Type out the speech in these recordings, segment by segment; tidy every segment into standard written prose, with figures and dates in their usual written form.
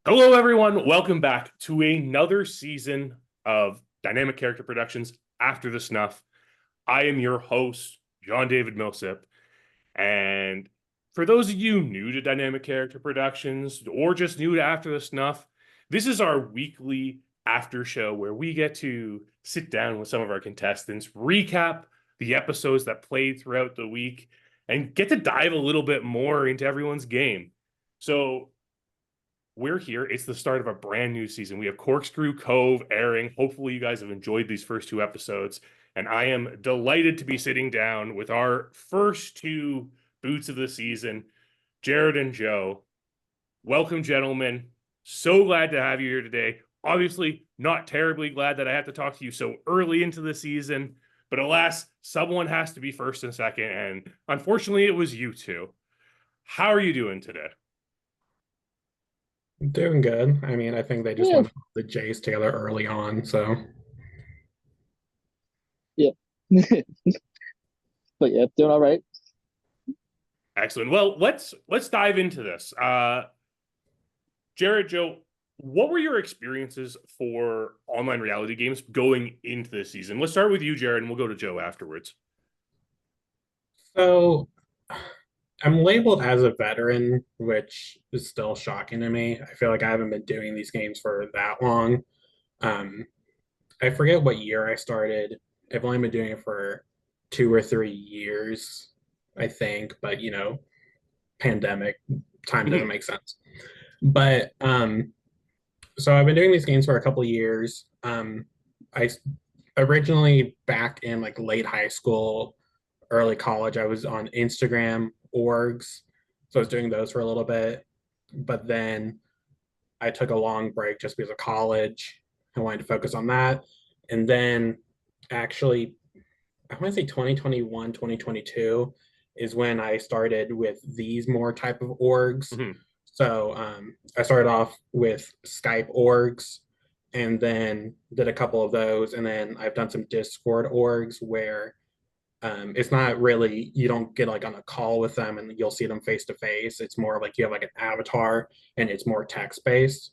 Hello, everyone. Welcome back to another season of Dynamic Character Productions After the Snuff. I am your host, John David Millsip. And for those of you new to Dynamic Character Productions or just new to After the Snuff, this is our weekly after show where we get to sit down with some of our contestants, recap the episodes that played throughout the week, and get to dive a little bit more into everyone's game. So we're here. It's the start of a brand new season. We have Corkscrew Cove airing. Hopefully, you guys have enjoyed these first two episodes. And I am delighted to be sitting down with our first two boots of the season, Jared and Joe. Welcome, gentlemen. So glad to have you here today. Obviously, not terribly glad that I have to talk to you so early into the season, but alas, someone has to be first and second. And unfortunately, it was you two. How are you doing today? Doing good. I mean, I think they just Yeah, want the Jays together early on, so yeah. But yeah, doing all right. Excellent. Well, let's dive into this. Jared, Joe, what were your experiences for online reality games going into this season? Let's start with you, Jared, and we'll go to Joe afterwards. so I'm labeled as a veteran, which is still shocking to me. I feel like I haven't been doing these games for that long. Um, I forget what year I started. I've only been doing it for 2 or 3 years, I think, but pandemic time doesn't Mhm. make sense. But so I've been doing these games for a couple of years. I originally back in like late high school, early college, I was on Instagram orgs. So I was doing those for a little bit. But then I took a long break just because of college. I wanted to focus on that. And then actually, I want to say 2021, 2022 is when I started with these more type of orgs. Mhm. So I started off with Skype orgs and then did a couple of those. And then I've done some Discord orgs where it's not really, you don't get like on a call with them and you'll see them face to face. It's more like you have like an avatar and it's more text based.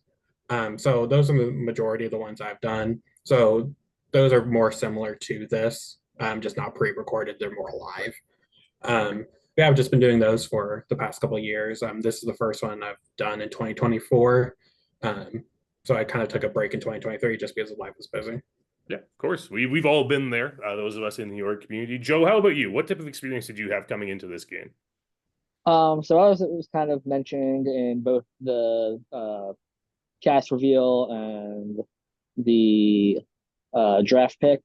So those are the majority of the ones I've done. So those are more similar to this, just not pre-recorded. They're more live. Yeah, I've just been doing those for the past couple of years. This is the first one I've done in 2024. So I kind of took a break in 2023 just because life was busy. Yeah, of course. We've all been there. Those of us in the New York community. Joe, how about you? What type of experience did you have coming into this game? So I was kind of mentioned in both the cast reveal and the draft pick.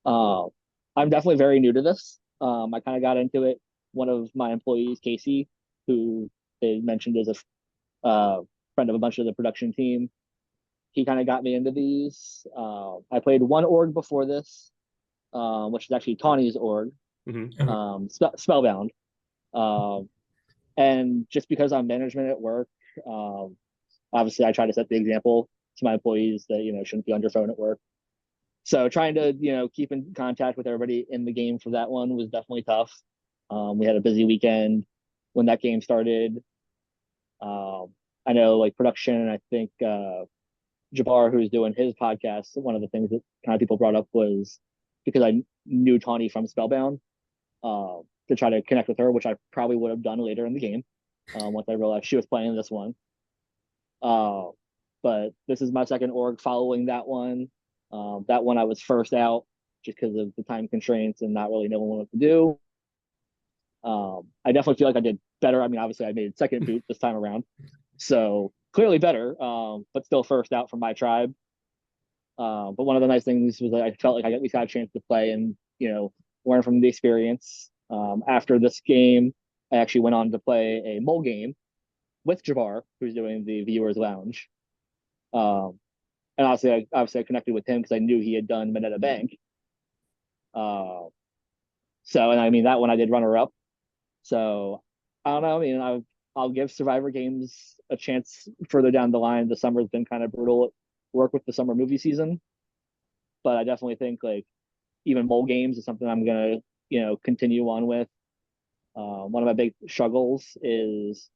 Um, I'm definitely very new to this. I kind of got into it. One of my employees, Casey, who they mentioned as a friend of a bunch of the production team, he kind of got me into these. I played one org before this, which is actually Tawni's org, Mhm. Spellbound. Um, and just because I'm management at work, um, obviously I try to set the example to my employees that shouldn't be on your phone at work. So trying to keep in contact with everybody in the game for that one was definitely tough. We had a busy weekend when that game started. Um, I know like production. I think Jabbar, who's doing his podcast, one of the things that kind of people brought up was because I knew Tawni from Spellbound, to try to connect with her, which I probably would have done later in the game once I realized she was playing this one. Uh, but this is my second org following that one. That one I was first out just because of the time constraints and not really knowing what to do. I definitely feel like I did better. I mean, obviously I made second boot this time around, so clearly better, but still first out from my tribe. But one of the nice things was that I felt like I at least got a chance to play and learn from the experience. After this game, I actually went on to play a mole game with Jabbar, who's doing the viewers lounge. Um, and obviously I connected with him because I knew he had done Moneta Bank. Uh, so and I mean that one I did runner up. So I don't know. I mean I'll give Survivor games a chance further down the line. The summer's been kind of brutal. Work with the summer movie season, but I definitely think like even mole games is something I'm gonna continue on with. One of my big struggles is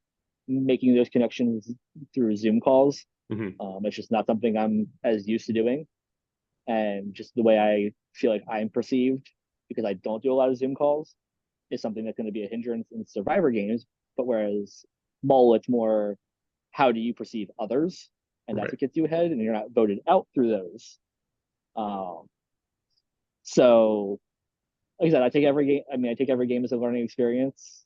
making those connections through Zoom calls. Mm-hmm. It's just not something I'm as used to doing. And just the way I feel like I'm perceived, because I don't do a lot of Zoom calls, is something that's going to be a hindrance in Survivor games. But whereas Mull, it's more, how do you perceive others? And that's Right. what gets you ahead, and you're not voted out through those. So, like I said, I take every game. I mean, I take every game as a learning experience.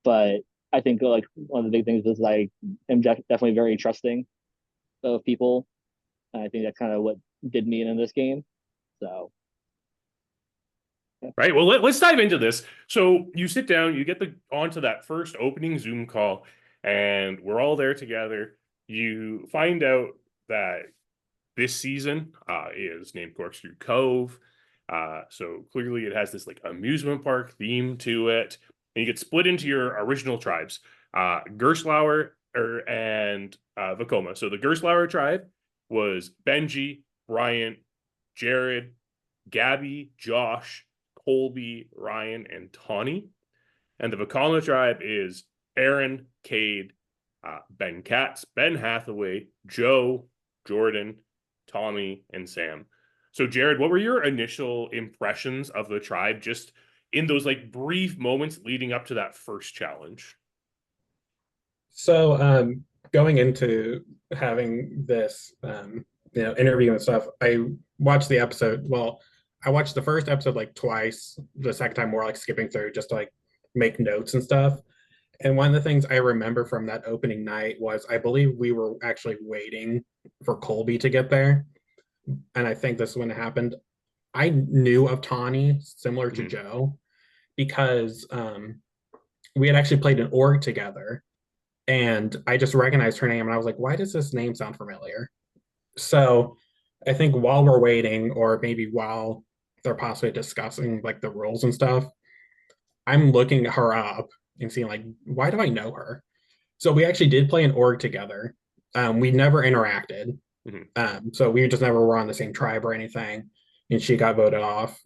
But I think like one of the big things is I am definitely very trusting of people, and I think that's kind of what did me in this game. So, Right. Well, let's dive into this. So you sit down, you get onto that first opening Zoom call, and we're all there together. You find out that this season is named Corkscrew Cove. So clearly it has this like amusement park theme to it. And you get split into your original tribes, Gerstlauer and Vekoma. So the Gerstlauer tribe was Benji, Bryant, Jared, Gabby, Josh, Kolby, Ryan, and Tawni. And the Vekoma tribe is Erin, Cade, Ben Katz, Ben Hathaway, Joe, Jordyn, Tommy, and Sam. So, Jared, what were your initial impressions of the tribe just in those like brief moments leading up to that first challenge? So, going into having this, interview and stuff, I watched the episode. Well, I watched the first episode like twice. The second time more like skipping through just to like make notes and stuff. And one of the things I remember from that opening night was I believe we were actually waiting for Kolby to get there. And I think this is when it happened. I knew of Tawni, similar to Joe, because we had actually played an org together. And I just recognized her name and I was like, why does this name sound familiar? So I think while we're waiting, or maybe while they're possibly discussing like the rules and stuff, I'm looking her up and seeing like, why do I know her? So we actually did play an org together. We never interacted. So we just never were on the same tribe or anything. And she got voted off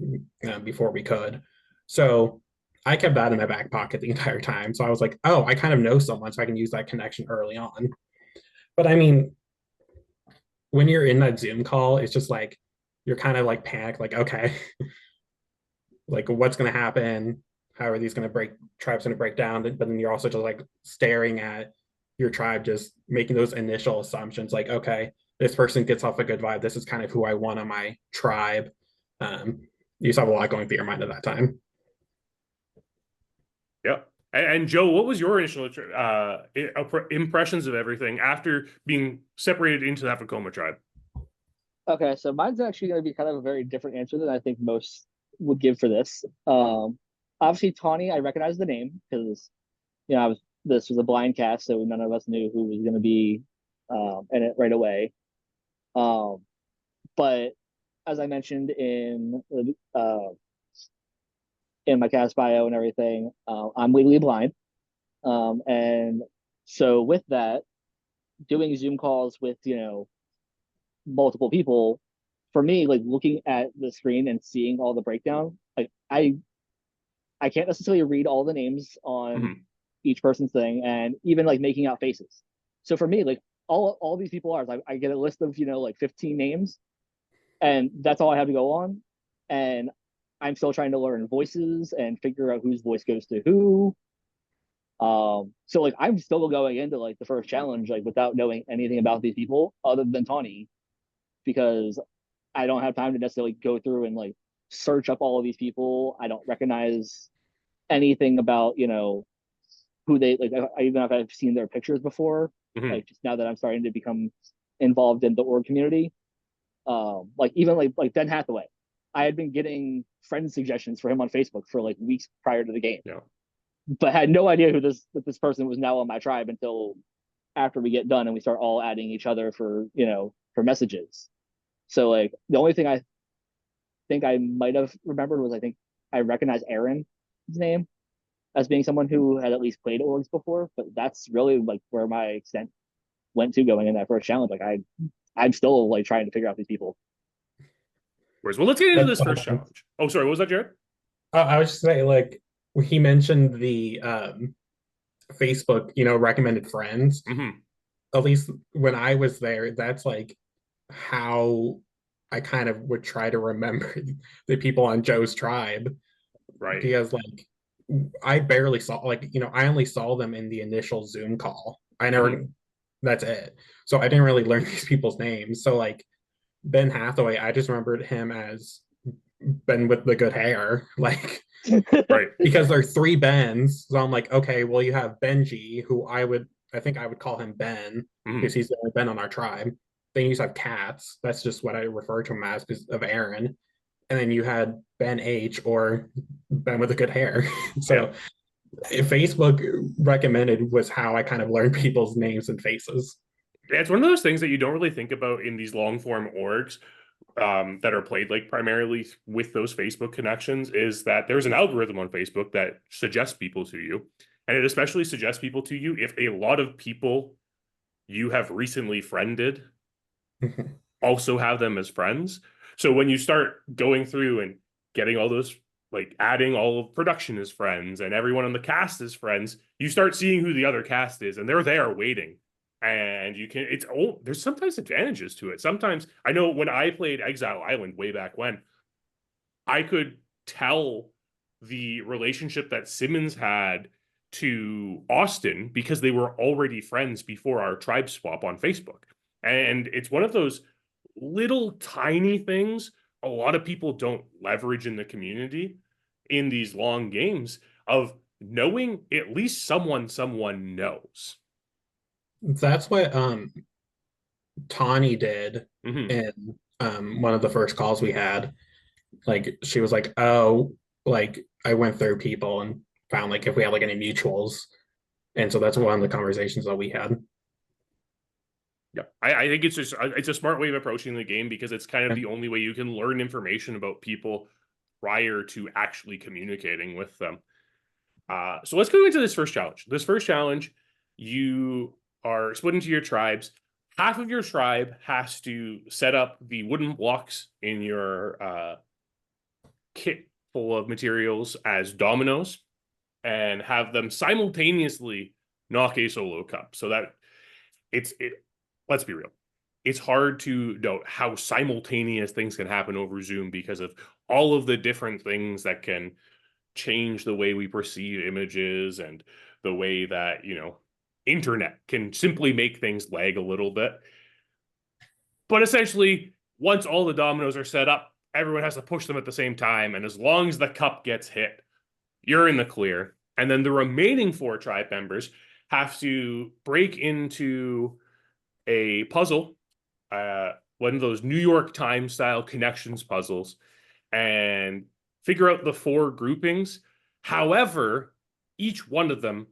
before we could. So I kept that in my back pocket the entire time. So I was like, oh, I kind of know someone, so I can use that connection early on. But I mean, when you're in that Zoom call, it's just like, you're kind of like panicked, like, okay, like what's going to happen? How are these going to tribes going to break down? But then you're also just like staring at your tribe, just making those initial assumptions, like, okay, this person gets off a good vibe. This is kind of who I want on my tribe. You just have a lot going through your mind at that time. Yep. And Joe, what was your initial impressions of everything after being separated into that Vekoma tribe? Okay, so mine's actually going to be kind of a very different answer than I think most would give for this. Obviously, Tawni, I recognize the name because this was a blind cast, so none of us knew who was going to be in it right away. But as I mentioned in my cast bio and everything, I'm legally blind, and so with that, doing Zoom calls with multiple people, for me, like looking at the screen and seeing all the breakdown, like I can't necessarily read all the names on each person's thing, and even like making out faces. So for me, like all these people are, I get a list of like 15 names, and that's all I have to go on, and I'm still trying to learn voices and figure out whose voice goes to who. So like I'm still going into like the first challenge like without knowing anything about these people other than Tawni, because I don't have time to necessarily go through and like search up all of these people. I don't recognize anything about who they like. Even if I've seen their pictures before, like just now that I'm starting to become involved in the org community, like even like Ben Hathaway, I had been getting friend suggestions for him on Facebook for like weeks prior to the game, but had no idea who this person was now on my tribe until after we get done and we start all adding each other for messages. So like the only thing I think I might have remembered was I think I recognized Erin's name as being someone who had at least played orgs before, but that's really like where my extent went to going in that first challenge. Like I'm still like trying to figure out these people. Well, let's get into this first challenge. Oh, sorry, what was that, Jared? I was just saying, like he mentioned the Facebook, recommended friends. Hmm. At least when I was there, that's like how I kind of would try to remember the people on Joe's tribe, Right. because like I barely saw, like, I only saw them in the initial Zoom call. I never, that's it. So I didn't really learn these people's names. So like Ben Hathaway, I just remembered him as Ben with the good hair, like, Right. because there are three Bens. So I'm like, okay, well, you have Benji, who I think I would call him Ben Hmm. because he's the only Ben on our tribe. Then you just have Katz. That's just what I refer to him as because of Erin. And then you had Ben H, or Ben with the good hair. Yeah. So Facebook recommended was how I kind of learned people's names and faces. Yeah, it's one of those things that you don't really think about in these long form orgs that are played like primarily with those Facebook connections, is that there's an algorithm on Facebook that suggests people to you. And it especially suggests people to you if a lot of people you have recently friended also have them as friends. So when you start going through and getting all those, like adding all of production as friends and everyone on the cast as friends, you start seeing who the other cast is, and they're there waiting. And you can, there's sometimes advantages to it. Sometimes I know when I played Exile Island way back when, I could tell the relationship that Simmons had to Austin because they were already friends before our tribe swap on Facebook. And it's one of those little tiny things a lot of people don't leverage in the community in these long games, of knowing at least someone knows. That's what Tawni did Hmm. in one of the first calls we had. Like she was like, "Oh, like I went through people and found like if we had like any mutuals," and so that's one of the conversations that we had. Yeah, I think it's a smart way of approaching the game, because it's kind of Yeah. the only way you can learn information about people prior to actually communicating with them. So let's go into this first challenge. This first challenge, you are split into your tribes. Half of your tribe has to set up the wooden blocks in your kit full of materials as dominoes, and have them simultaneously knock a solo cup. So that it. Let's be real. It's hard to note how simultaneous things can happen over Zoom because of all of the different things that can change the way we perceive images, and the way that, internet can simply make things lag a little bit. But essentially, once all the dominoes are set up, everyone has to push them at the same time. And as long as the cup gets hit, you're in the clear. And then the remaining four tribe members have to break into a puzzle, one of those New York Times style connections puzzles, and figure out the four groupings. However, each one of them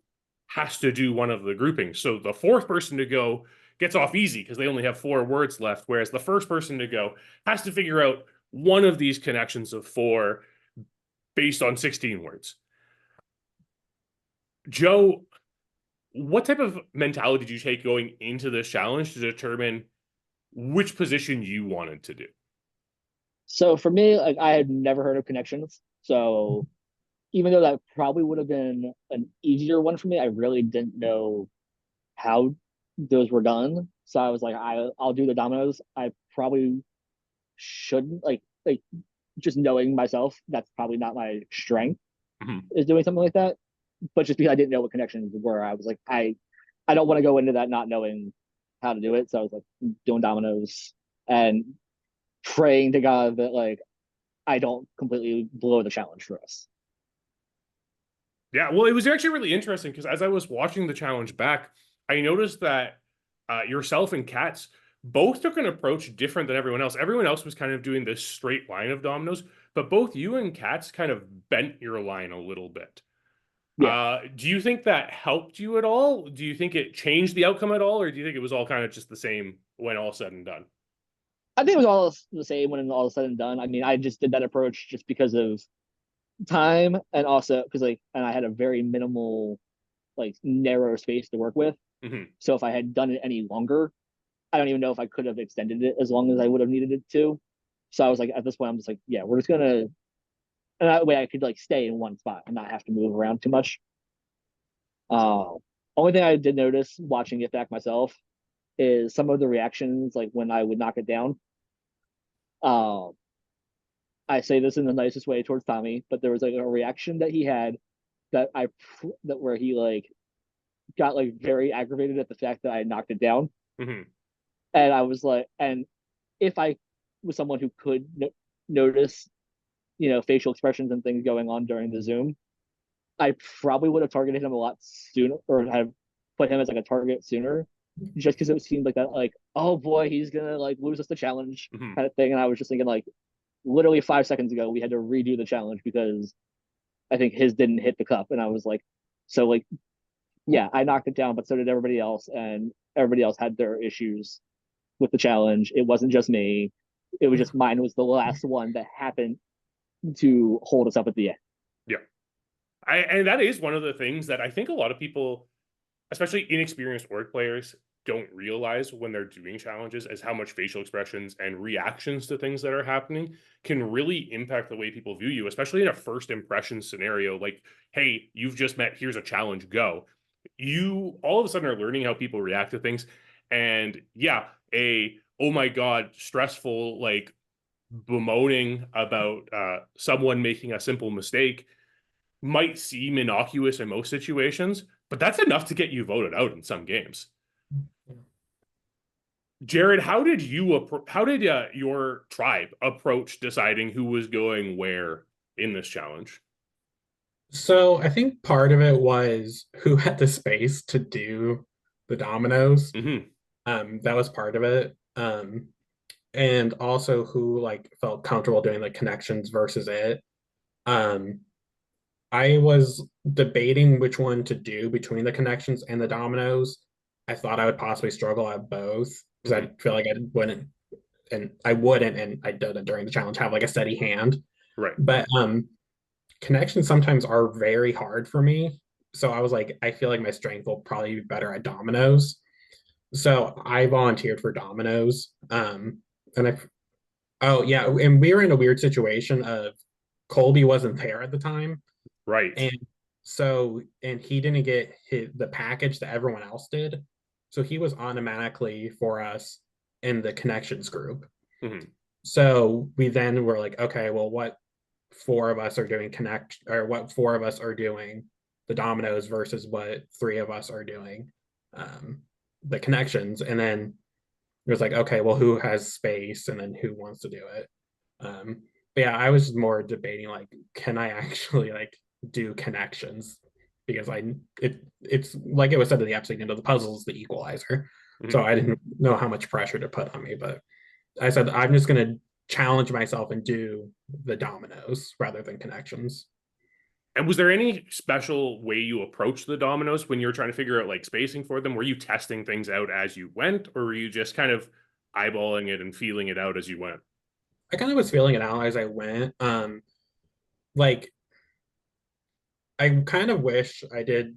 has to do one of the groupings. So the fourth person to go gets off easy because they only have 4 words left, whereas the first person to go has to figure out one of these connections of 4 based on 16 words. Joe, what type of mentality did you take going into this challenge to determine which position you wanted to do? So for me, like I had never heard of connections. So even though that probably would have been an easier one for me, I really didn't know how those were done. So I was like, I'll do the dominoes. I probably shouldn't like just knowing myself, that's probably not my strength, Mhm. is doing something like that. But just because I didn't know what connections were, I was like, I don't want to go into that not knowing how to do it. So I was like doing dominoes and praying to God that like I don't completely blow the challenge for us. Yeah, well, it was actually really interesting because as I was watching the challenge back, I noticed that yourself and Katz both took an approach different than everyone else. Everyone else was kind of doing this straight line of dominoes, but both you and Katz kind of bent your line a little bit. Yeah. Do you think that helped you at all? Do you think it changed the outcome at all, or do you think it was all kind of just the same when all said and done? I think it was all the same when all said and done. I mean, I just did that approach just because of time and also because like and I had a very minimal like narrow space to work with. Hmm. So if I had done it any longer, I don't even know if I could have extended it as long as I would have needed it to. So I was like, at this point, I'm just like, yeah, we're just gonna, and that way I could like stay in one spot and not have to move around too much. Only thing I did notice watching it back myself is some of the reactions, like when I would knock it down. Um, I say this in the nicest way towards Tommy, but there was like a reaction that he had that that where he like got like very aggravated at the fact that I knocked it down. Mm-hmm. And I was like, and if I was someone who could notice, facial expressions and things going on during the Zoom, I probably would have targeted him a lot sooner, or have put him as like a target sooner, just because it seemed like that, like, oh boy, he's gonna like lose us the challenge kind of thing. And I was just thinking, like, literally 5 seconds ago, we had to redo the challenge because I think his didn't hit the cup, and I was like, so like, yeah, I knocked it down, but so did everybody else, and everybody else had their issues with the challenge. It wasn't just me. It was just mine was the last one that happened to hold us up at the end. Yeah. And that is one of the things that I think a lot of people, especially inexperienced org players, don't realize when they're doing challenges, is how much facial expressions and reactions to things that are happening can really impact the way people view you, especially in a first impression scenario. Like, hey, you've just met, here's a challenge, go. You all of a sudden are learning how people react to things. And yeah, oh my God, stressful, like bemoaning about someone making a simple mistake might seem innocuous in most situations, but that's enough to get you voted out in some games. Jared, how did your tribe approach deciding who was going where in this challenge? So I think part of it was who had the space to do the dominoes. That was part of it. And also who like felt comfortable doing like connections versus it. I was debating which one to do between the connections and the dominoes. I thought I would possibly struggle at both because I feel like I wouldn't, and I didn't during the challenge have like a steady hand. Right. But connections sometimes are very hard for me. So I was like, I feel like my strength will probably be better at dominoes. So I volunteered for dominoes. And and we were in a weird situation of Kolby wasn't there at the time. Right. And he didn't get the package that everyone else did. So he was automatically for us in the connections group. So we then were like, okay, well, what four of us are doing what four of us are doing the dominoes versus what three of us are doing the connections. And then it was like, okay, well, who has space and then who wants to do it? But yeah, I was more debating like, can I actually like do connections? Because it's like it was said in the episode, the puzzle is the equalizer. So I didn't know how much pressure to put on me, but I said I'm just gonna challenge myself and do the dominoes rather than connections. And was there any special way you approached the dominoes when you were trying to figure out like spacing for them? Were you testing things out as you went, or were you just kind of eyeballing it and feeling it out as you went? I kind of was feeling it out as I went. Like I kind of wish I did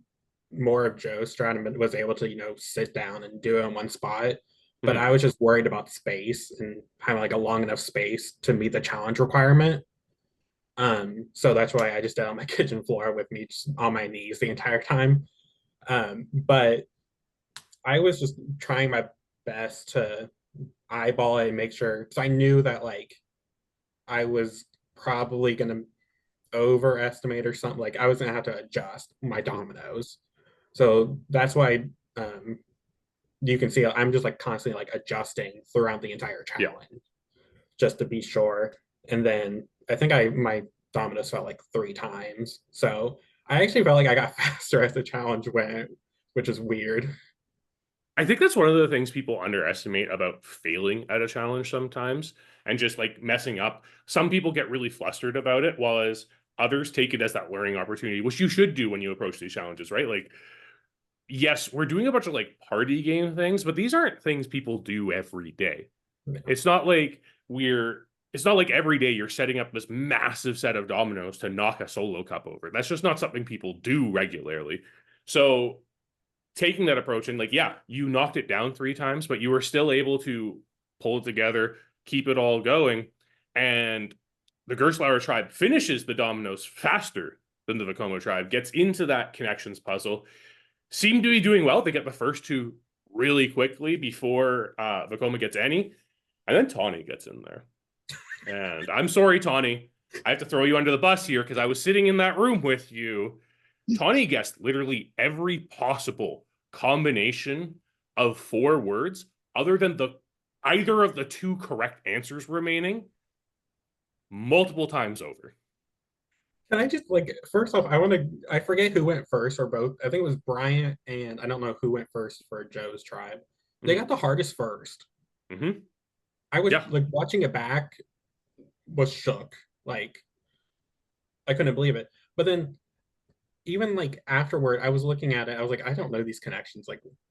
more of Joe's strat and was able to, sit down and do it in one spot. But I was just worried about space and having like a long enough space to meet the challenge requirement. So that's why I just did it on my kitchen floor with me just on my knees the entire time. But I was just trying my best to eyeball it and make sure. So I knew that like I was probably gonna overestimate or something. Like I was gonna have to adjust my dominoes. So that's why you can see I'm just like constantly like adjusting throughout the entire challenge just to be sure. And then I think my dominoes fell like 3 times. So I actually felt like I got faster as the challenge went, which is weird. I think that's one of the things people underestimate about failing at a challenge sometimes and just like messing up. Some people get really flustered about it, while as others take it as that learning opportunity, which you should do when you approach these challenges, right? Like, yes, we're doing a bunch of like party game things, but these aren't things people do every day. No. It's not like every day you're setting up this massive set of dominoes to knock a solo cup over. That's just not something people do regularly. So taking that approach and like, yeah, you knocked it down 3 times, but you were still able to pull it together, keep it all going. And the Gerstlauer tribe finishes the dominoes faster than the Vekoma tribe, gets into that connections puzzle. seem to be doing well. They get the first two really quickly before Vekoma gets any. And then Tawni gets in there. And I'm sorry, Tawni. I have to throw you under the bus here because I was sitting in that room with you. Tawni guessed literally every possible combination of 4 words other than either of the 2 correct answers remaining multiple times over. Can I just first off, I forget who went first or both. I think it was Bryant and I don't know who went first for Joe's tribe. They got the hardest first. Mm-hmm. I was watching it back, was shook. I couldn't believe it. But then even afterward, I was looking at it, I was like, I don't know these connections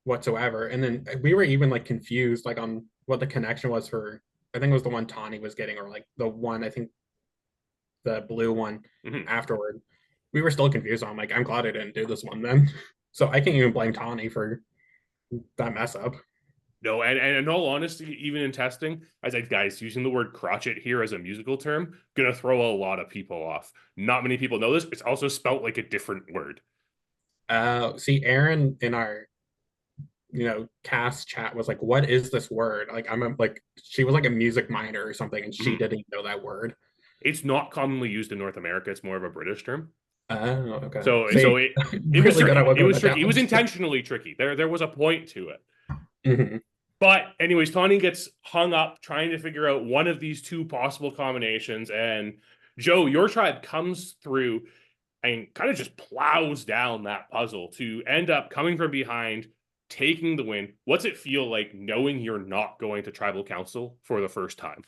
whatsoever. And then we were even confused on what the connection was for, I think it was the one Tawni was getting, or the one, I think the blue one afterward. We were still confused. I'm like, I'm glad I didn't do this one then. So I can't even blame Tawni for that mess up. No, and in all honesty, even in testing, I said, guys, using the word crotchet here as a musical term, gonna throw a lot of people off. Not many people know this. It's also spelt like a different word. See, Erin in our cast chat was like, what is this word? She was a music minor or something, and she didn't know that word. It's not commonly used in North America. It's more of a British term. Oh, okay. So it was tricky. It was tricky. It was intentionally tricky. There was a point to it. Mm-hmm. But anyways, Tawni gets hung up trying to figure out one of these 2 possible combinations. And Joe, your tribe comes through and kind of just plows down that puzzle to end up coming from behind, taking the win. What's it feel like knowing you're not going to tribal council for the first time?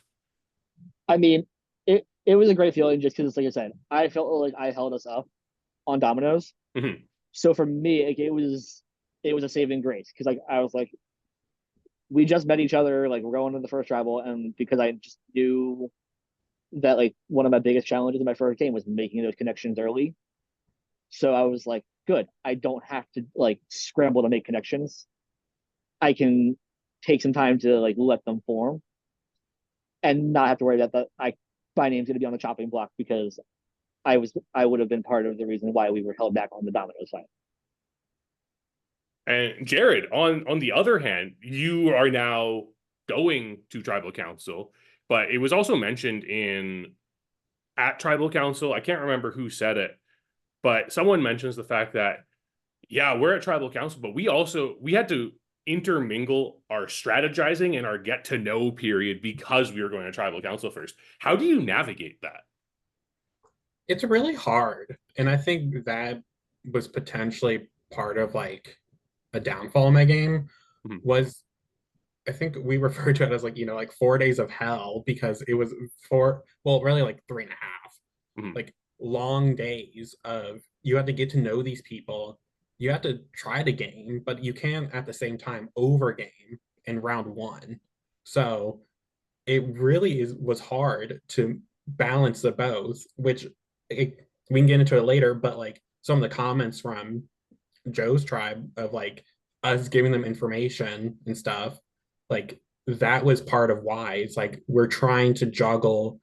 I mean, it was a great feeling just because, like I said, I felt like I held us up on dominoes. Mm-hmm. So for me, it was a saving grace because I was like, we just met each other, we're going to the first tribal, and because I just knew that one of my biggest challenges in my first game was making those connections early. So I was like, good, I don't have to scramble to make connections. I can take some time to let them form and not have to worry that my name's going to be on the chopping block because I would have been part of the reason why we were held back on the domino side. And Jared, on the other hand, you are now going to tribal council, but it was also mentioned at tribal council. I can't remember who said it, but someone mentions the fact that, yeah, we're at tribal council, but we had to intermingle our strategizing and our get to know period because we were going to tribal council first. How do you navigate that? It's really hard. And I think that was potentially part of a downfall in my game was, I think we referred to it as 4 days of hell because it was really 3.5, long days of, you had to get to know these people. You have to try the game, but you can at the same time over game in round 1. So it really was hard to balance the both, which we can get into it later, but some of the comments from Joe's tribe of us giving them information and stuff, that was part of why it's we're trying to juggle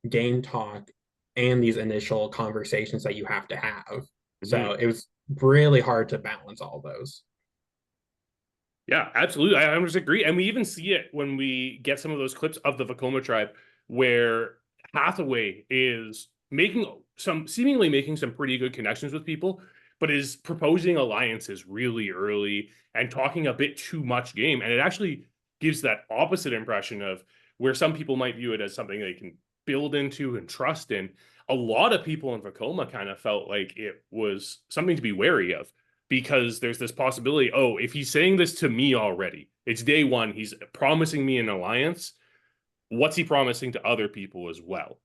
game talk and these initial conversations that you have to have. So it was really hard to balance all those. Yeah, absolutely. I just agree. And we even see it when we get some of those clips of the Vekoma tribe where Hathaway is seemingly making some pretty good connections with people, but is proposing alliances really early and talking a bit too much game. And it actually gives that opposite impression of where some people might view it as something they can build into and trust in. A lot of people in Vekoma kind of felt like it was something to be wary of because there's this possibility, oh, if he's saying this to me already, it's day 1, he's promising me an alliance. What's he promising to other people as well?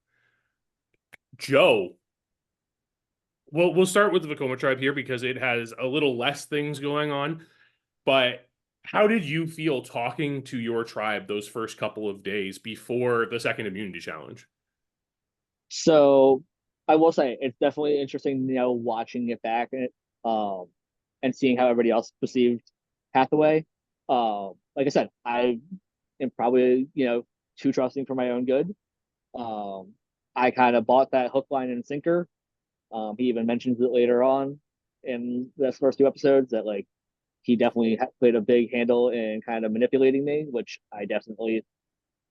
Joe, we'll start with the Vekoma tribe here because it has a little less things going on. But how did you feel talking to your tribe those first couple of days before the second immunity challenge? So I will say it's definitely interesting, watching it back and seeing how everybody else perceived Hathaway. Like I said, I am probably too trusting for my own good. I kind of bought that hook, line, and sinker. He even mentions it later on. in the first 2 episodes that like he definitely played a big handle in kind of manipulating me, which I definitely,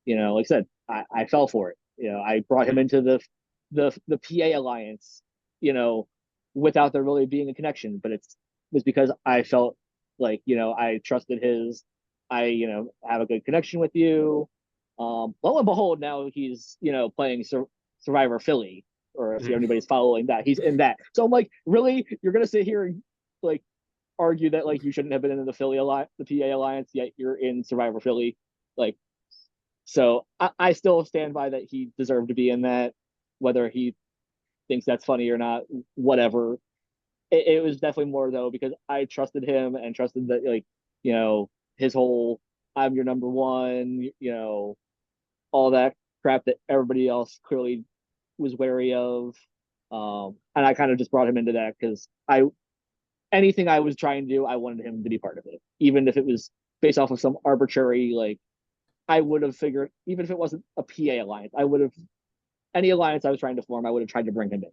like I said, I fell for it. I brought him into the PA alliance, without there really being a connection, but it was because I felt like, I trusted I have a good connection with you. Lo and behold, now he's, playing Survivor Philly, or if anybody's following that, he's in that. So I'm like, really? You're going to sit here and like argue that like you shouldn't have been in the the PA alliance, yet you're in Survivor Philly? Like, so I still stand by that he deserved to be in that, whether he thinks that's funny or not, whatever. It was definitely more though, because I trusted him and trusted that, like, his whole "I'm your number one," all that crap that everybody else clearly was wary of. And I kind of just brought him into that because anything I was trying to do, I wanted him to be part of it, even if it was based off of some arbitrary, like, I would have figured, even if it wasn't a PA alliance, I would have, any alliance I was trying to form, I would have tried to bring him in.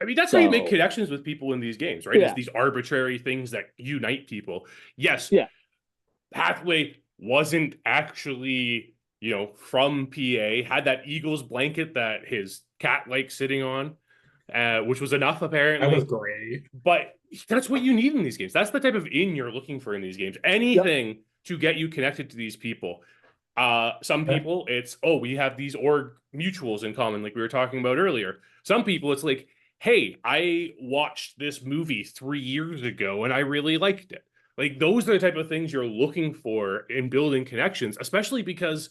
I mean, that's how you make connections with people in these games, right? Yeah. It's these arbitrary things that unite people. Yes. Yeah. Hathaway wasn't actually, from PA, had that Eagles blanket that his cat likes sitting on, which was enough, apparently. That was great. But that's what you need in these games. That's the type of in you're looking for in these games. Anything to get you connected to these people. Some people, it's, we have these org mutuals in common, like we were talking about earlier. Some people, it's like, hey, I watched this movie 3 years ago and I really liked it. Like, those are the type of things you're looking for in building connections, especially because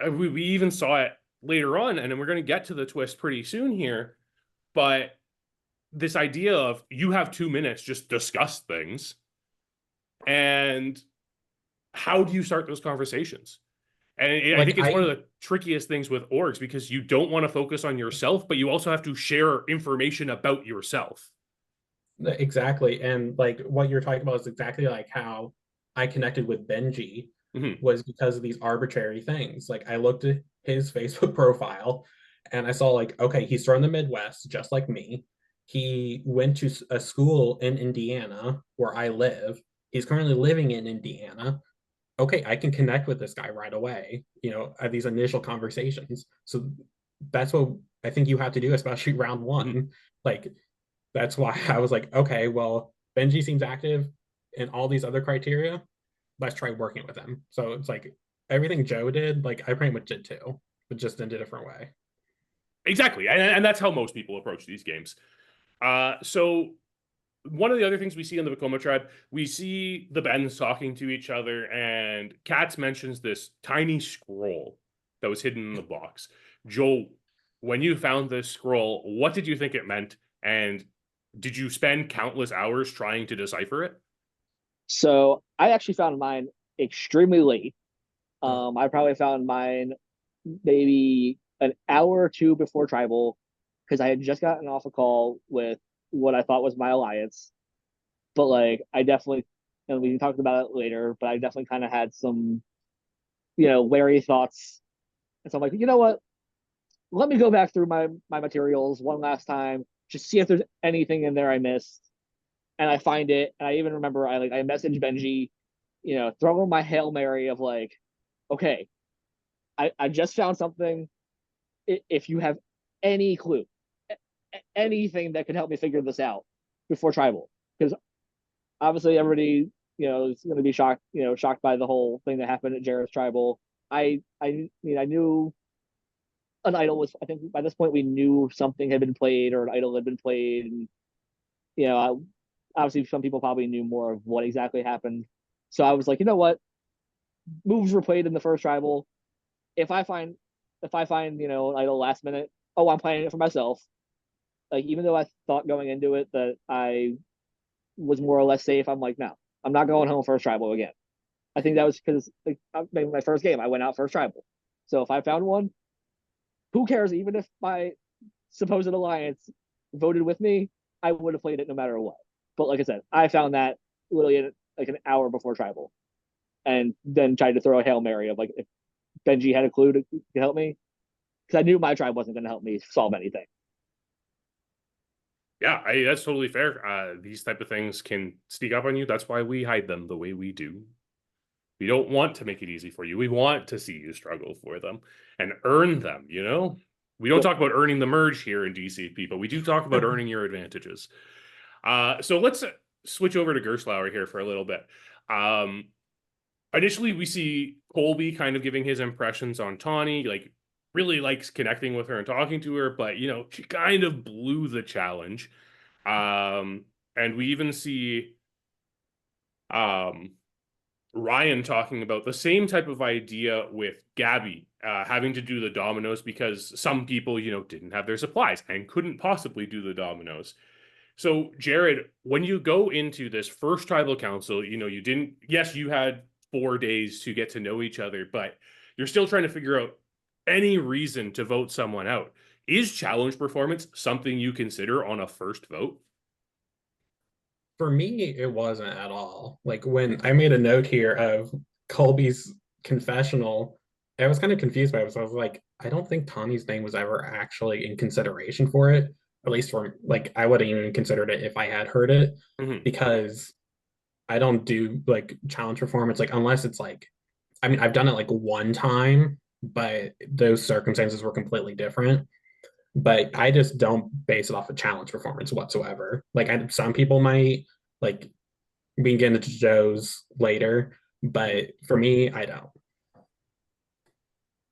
we even saw it later on, and then we're going to get to the twist pretty soon here. But this idea of you have 2 minutes, just discuss things. And how do you start those conversations? And I think it's one of the trickiest things with orgs, because you don't want to focus on yourself, but you also have to share information about yourself. Exactly. And like what you're talking about is exactly like how I connected with Benji was because of these arbitrary things. Like, I looked at his Facebook profile and I saw, like, okay, he's from the Midwest, just like me. He went to a school in Indiana where I live. He's currently living in Indiana. Okay, I can connect with this guy right away, at these initial conversations. So that's what I think you have to do, especially round one. Like, that's why I was like, okay, well, Benji seems active in all these other criteria. Let's try working with him. So it's like everything Joe did, like, I pretty much did too, but just in a different way. Exactly. And that's how most people approach these games. So one of the other things we see in the Vekoma tribe, we see the Bens talking to each other, and Katz mentions this tiny scroll that was hidden in the box. Joel, when you found this scroll, what did you think it meant? And did you spend countless hours trying to decipher it? So I actually found mine extremely late. I probably found mine maybe an hour or two before tribal, because I had just gotten off a call with what I thought was my alliance. But like, I definitely, and we talked about it later, but I definitely kind of had some, wary thoughts. And so I'm like, you know what? Let me go back through my materials one last time, just see if there's anything in there I missed. And I find it, and I even remember I messaged Benji, throw in my Hail Mary of like, okay, I just found something. If you have any clue, anything that could help me figure this out before tribal, because obviously everybody, is going to be shocked by the whole thing that happened at Jarrett's tribal. I mean, I knew an idol was, I think by this point we knew something had been played or an idol had been played, and obviously some people probably knew more of what exactly happened. So I was like, you know what, moves were played in the first tribal. If I find an idol last minute, I'm playing it for myself. Like, even though I thought going into it that I was more or less safe, I'm like, no, I'm not going home first tribal again. I think that was because my first game, I went out first tribal. So if I found one, who cares? Even if my supposed alliance voted with me, I would have played it no matter what. But like I said, I found that literally like an hour before tribal, and then tried to throw a Hail Mary of like, if Benji had a clue to help me, because I knew my tribe wasn't going to help me solve anything. Yeah, that's totally fair. These type of things can sneak up on you. That's why we hide them the way we do. We don't want to make it easy for you. We want to see you struggle for them and earn them, you know? We don't talk about earning the merge here in DCP, but we do talk about earning your advantages. So let's switch over to Gerstlauer here for a little bit. Initially, we see Kolby kind of giving his impressions on Tawni, like really likes connecting with her and talking to her, but, you know, she kind of blew the challenge. And we even see Ryan talking about the same type of idea with Gabby having to do the dominoes because some people, you know, didn't have their supplies and couldn't possibly do the dominoes. So, Jared, when you go into this first tribal council, you know, you didn't, yes, you had 4 days to get to know each other, but you're still trying to figure out any reason to vote someone out. Is challenge performance something you consider on a first vote? For me, it wasn't at all. Like when I made a note here of Kolby's confessional, I was kind of confused by it. So I was like, I don't think Tawni's name was ever actually in consideration for it. At least for like, I wouldn't even considered it if I had heard it, because I don't do like challenge performance, like unless it's like, I mean, I've done it like one time, but those circumstances were completely different. But I just don't base it off of challenge performance whatsoever. Like some people might, like we can get into Joe's later, but for me, I don't.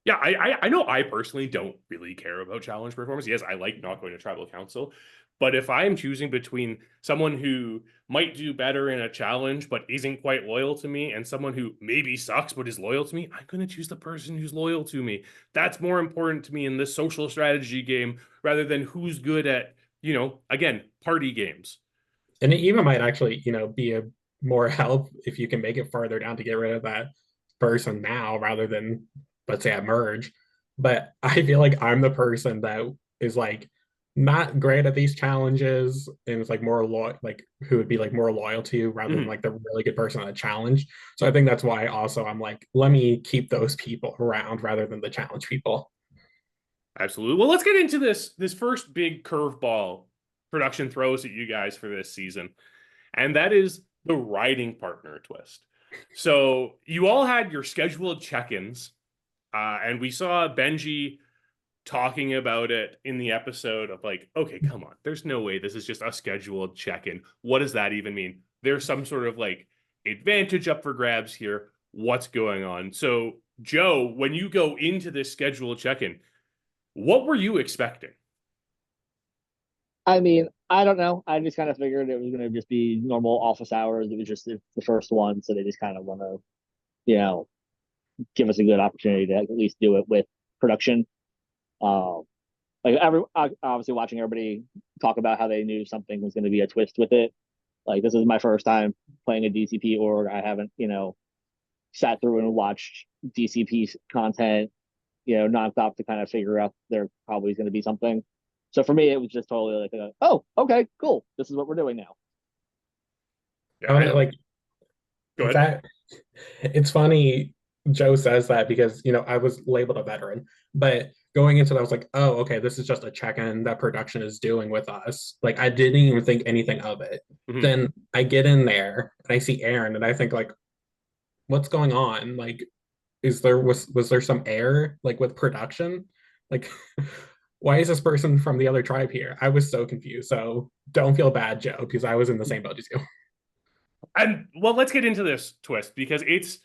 Yeah, I know I personally don't really care about challenge performance. Yes, I like not going to tribal council, but if I'm choosing between someone who might do better in a challenge but isn't quite loyal to me and someone who maybe sucks but is loyal to me, I'm going to choose the person who's loyal to me. That's more important to me in this social strategy game rather than who's good at, you know, again, party games. And it even might actually, you know, be a more help if you can make it farther down to get rid of that person now rather than, let's say, at merge. But I feel like I'm the person that is like not great at these challenges and it's like more loyal, like who would be like more loyal to you rather than like the really good person at a challenge. So I think that's why also I'm like, let me keep those people around rather than the challenge people. Absolutely. Well, let's get into this first big curveball production throws at you guys for this season, and that is the riding partner twist. So you all had your scheduled check-ins, and we saw Benji talking about it in the episode of like, okay, come on, there's no way this is just a scheduled check-in. What does that even mean? There's some sort of like advantage up for grabs here. What's going on? So Joe, when you go into this scheduled check-in, what were you expecting? I mean, I don't know. I just kind of figured it was going to just be normal office hours. It was just the first one, so they just kind of want to, you know, give us a good opportunity to at least do it with production. Like obviously watching everybody talk about how they knew something was going to be a twist with it. Like this is my first time playing a DCP org. I haven't, you know, sat through and watched DCP content, you know, nonstop to kind of figure out there probably is going to be something. So for me, it was just totally like, oh, okay, cool. This is what we're doing now. Yeah, I know. Like Go ahead. that it's funny Joe says that because you know I was labeled a veteran, but going into that I was like, oh, okay, this is just a check-in that production is doing with us. Like I didn't even think anything of it. Then I get in there and I see Erin and I think like, what's going on? Like, was there some error like with production? Like why is this person from the other tribe here? I was so confused. So don't feel bad, Joe, because I was in the same boat as you. And well, let's get into this twist because it's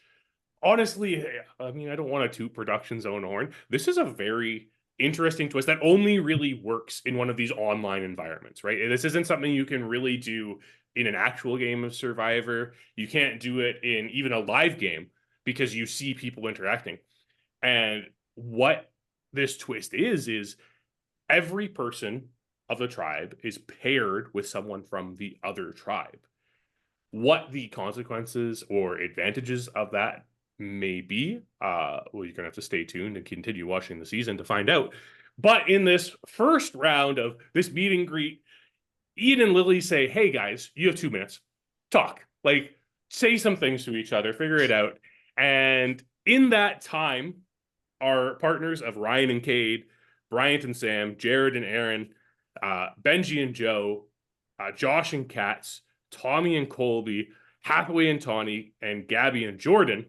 honestly, I mean, I don't want to toot production's own horn. This is a very interesting twist that only really works in one of these online environments, right? This isn't something you can really do in an actual game of Survivor. You can't do it in even a live game because you see people interacting. And what this twist is every person of the tribe is paired with someone from the other tribe. What the consequences or advantages of that may be, well, you're going to have to stay tuned and continue watching the season to find out. But in this first round of this meet and greet, Ian and Lilly say, hey, guys, you have 2 minutes. Talk. Like, say some things to each other, figure it out. And in that time, our partners of Ryan and Cade, Bryant and Sam, Jared and Erin, Benji and Joe Josh and Katz, Tommy and Kolby, Hathaway and Tawni, and Gabby and Jordyn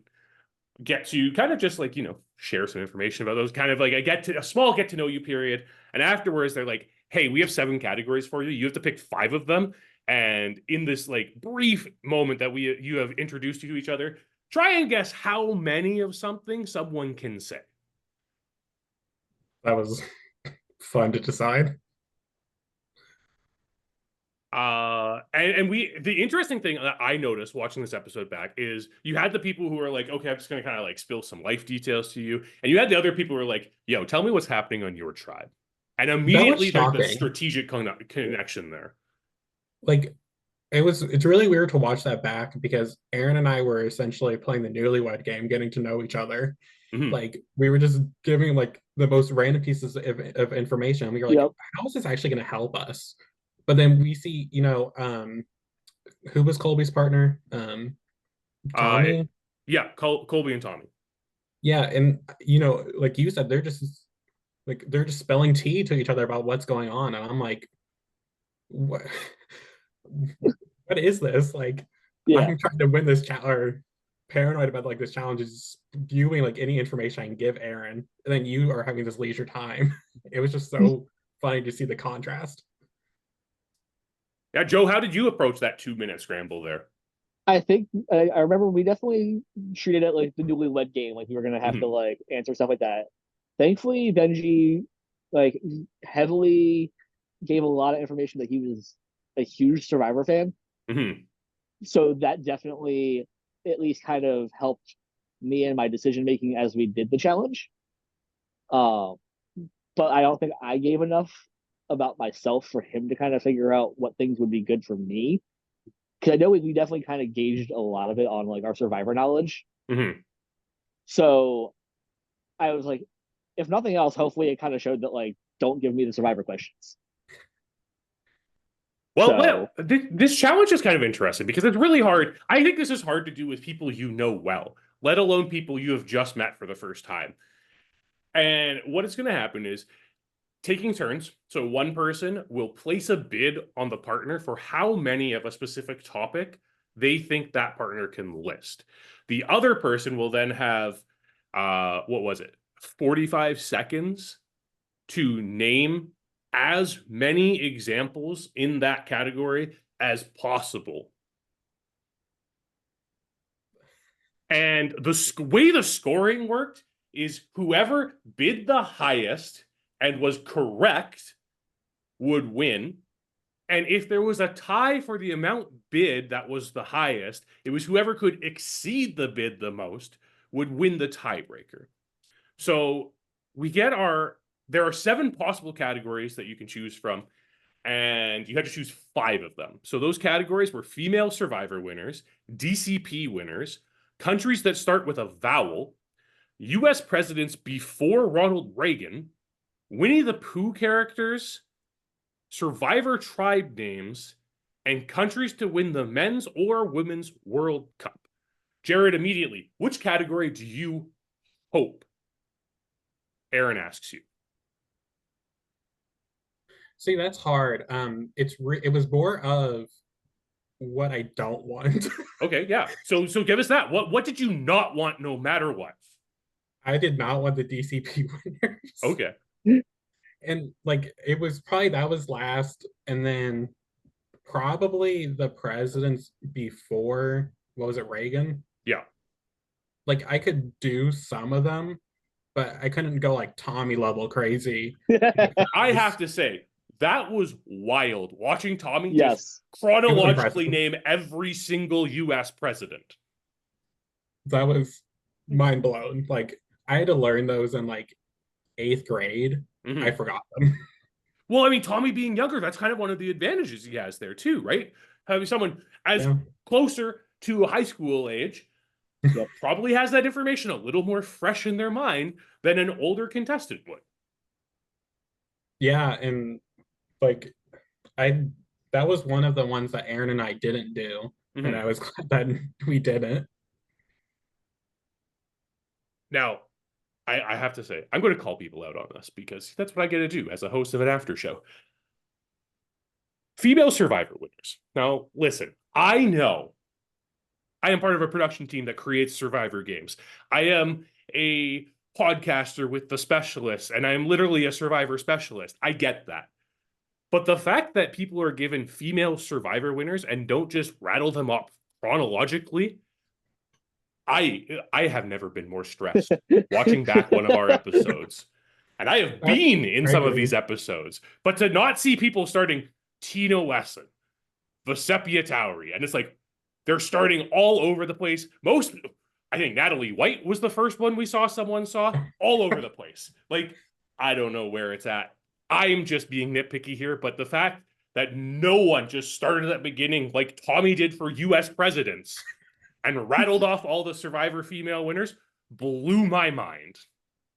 get to kind of just like, share some information about those, kind of like a small get to know you period. And afterwards they're like, hey, we have 7 categories for you. You have to pick 5 of them. And in this like brief moment that you have introduced you to each other, try and guess how many of something someone can say. That was fun to decide. And the interesting thing that I noticed watching this episode back is you had the people who are like, okay, I'm just gonna kind of like spill some life details to you, and you had the other people who were like, yo, tell me what's happening on your tribe, and immediately there's the strategic connection there. Like, it's really weird to watch that back because Erin and I were essentially playing the newlywed game, getting to know each other. Like, we were just giving like the most random pieces of information. We were like, how is this actually going to help us? But then we see, who was Kolby's partner? Tommy? Yeah, Kolby and Tommy. Yeah, and like you said, they're just spilling tea to each other about what's going on. And I'm like, what is this? Like, I'm trying to win this challenge, or paranoid about like this challenge is spewing like any information I can give Erin, and then you are having this leisure time. It was just so funny to see the contrast. Yeah, Joe, how did you approach that 2-minute scramble there? I think I remember we definitely treated it like the newlywed game, like we were gonna have to like answer stuff like that. Thankfully, Benji like heavily gave a lot of information that he was a huge Survivor fan. So that definitely at least kind of helped me and my decision making as we did the challenge. But I don't think I gave enough about myself for him to kind of figure out what things would be good for me. Because I know we definitely kind of gauged a lot of it on like our Survivor knowledge. So I was like, if nothing else, hopefully it kind of showed that like, don't give me the Survivor questions. Well, this challenge is kind of interesting because it's really hard. I think this is hard to do with people you know well, let alone people you have just met for the first time. And what is going to happen is taking turns. So one person will place a bid on the partner for how many of a specific topic they think that partner can list. The other person will then have, 45 seconds to name as many examples in that category as possible. And the way the scoring worked is whoever bid the highest and was correct would win. And if there was a tie for the amount bid that was the highest, it was whoever could exceed the bid the most would win the tiebreaker. So there are 7 possible categories that you can choose from, and you had to choose 5 of them. So those categories were female Survivor winners, DCP winners, countries that start with a vowel, U.S. presidents before Ronald Reagan, Winnie the Pooh characters, Survivor tribe names, and countries to win the men's or women's World Cup. Jared, immediately, which category do you hope Erin asks you? See, that's hard. It was more of what I don't want. Okay, yeah. So give us that. What did you not want no matter what? I did not want the DCP winners. Okay. And like it was probably that was last, and then probably the presidents before, what was it, Reagan? Yeah. Like I could do some of them, but I couldn't go like Tommy level crazy. I have to say, that was wild. Watching Tommy just chronologically name every single U.S. president. That was mind blown. Like I had to learn those in like 8th grade. I forgot them. Well, I mean, Tommy being younger, that's kind of one of the advantages he has there too, right? Having someone as closer to a high school age probably has that information a little more fresh in their mind than an older contestant would. Yeah, and like that was one of the ones that Erin and I didn't do, and I was glad that we didn't. Now, I have to say, I'm going to call people out on this because that's what I get to do as a host of an after show. female Survivor winners. Now, listen, I know I am part of a production team that creates Survivor games. I am a podcaster with the specialists, and I am literally a Survivor specialist. I get that. But the fact that people are given female Survivor winners and don't just rattle them up chronologically, I have never been more stressed watching back one of our episodes. And I have been in some of these episodes. But to not see people starting Tina Wesson, Vesepia Towery, and it's like they're starting all over the place. I think Natalie White was the first one we saw all over the place. Like, I don't know where it's at. I'm just being nitpicky here, but the fact that no one just started at the beginning like Tommy did for US presidents and rattled off all the Survivor female winners blew my mind.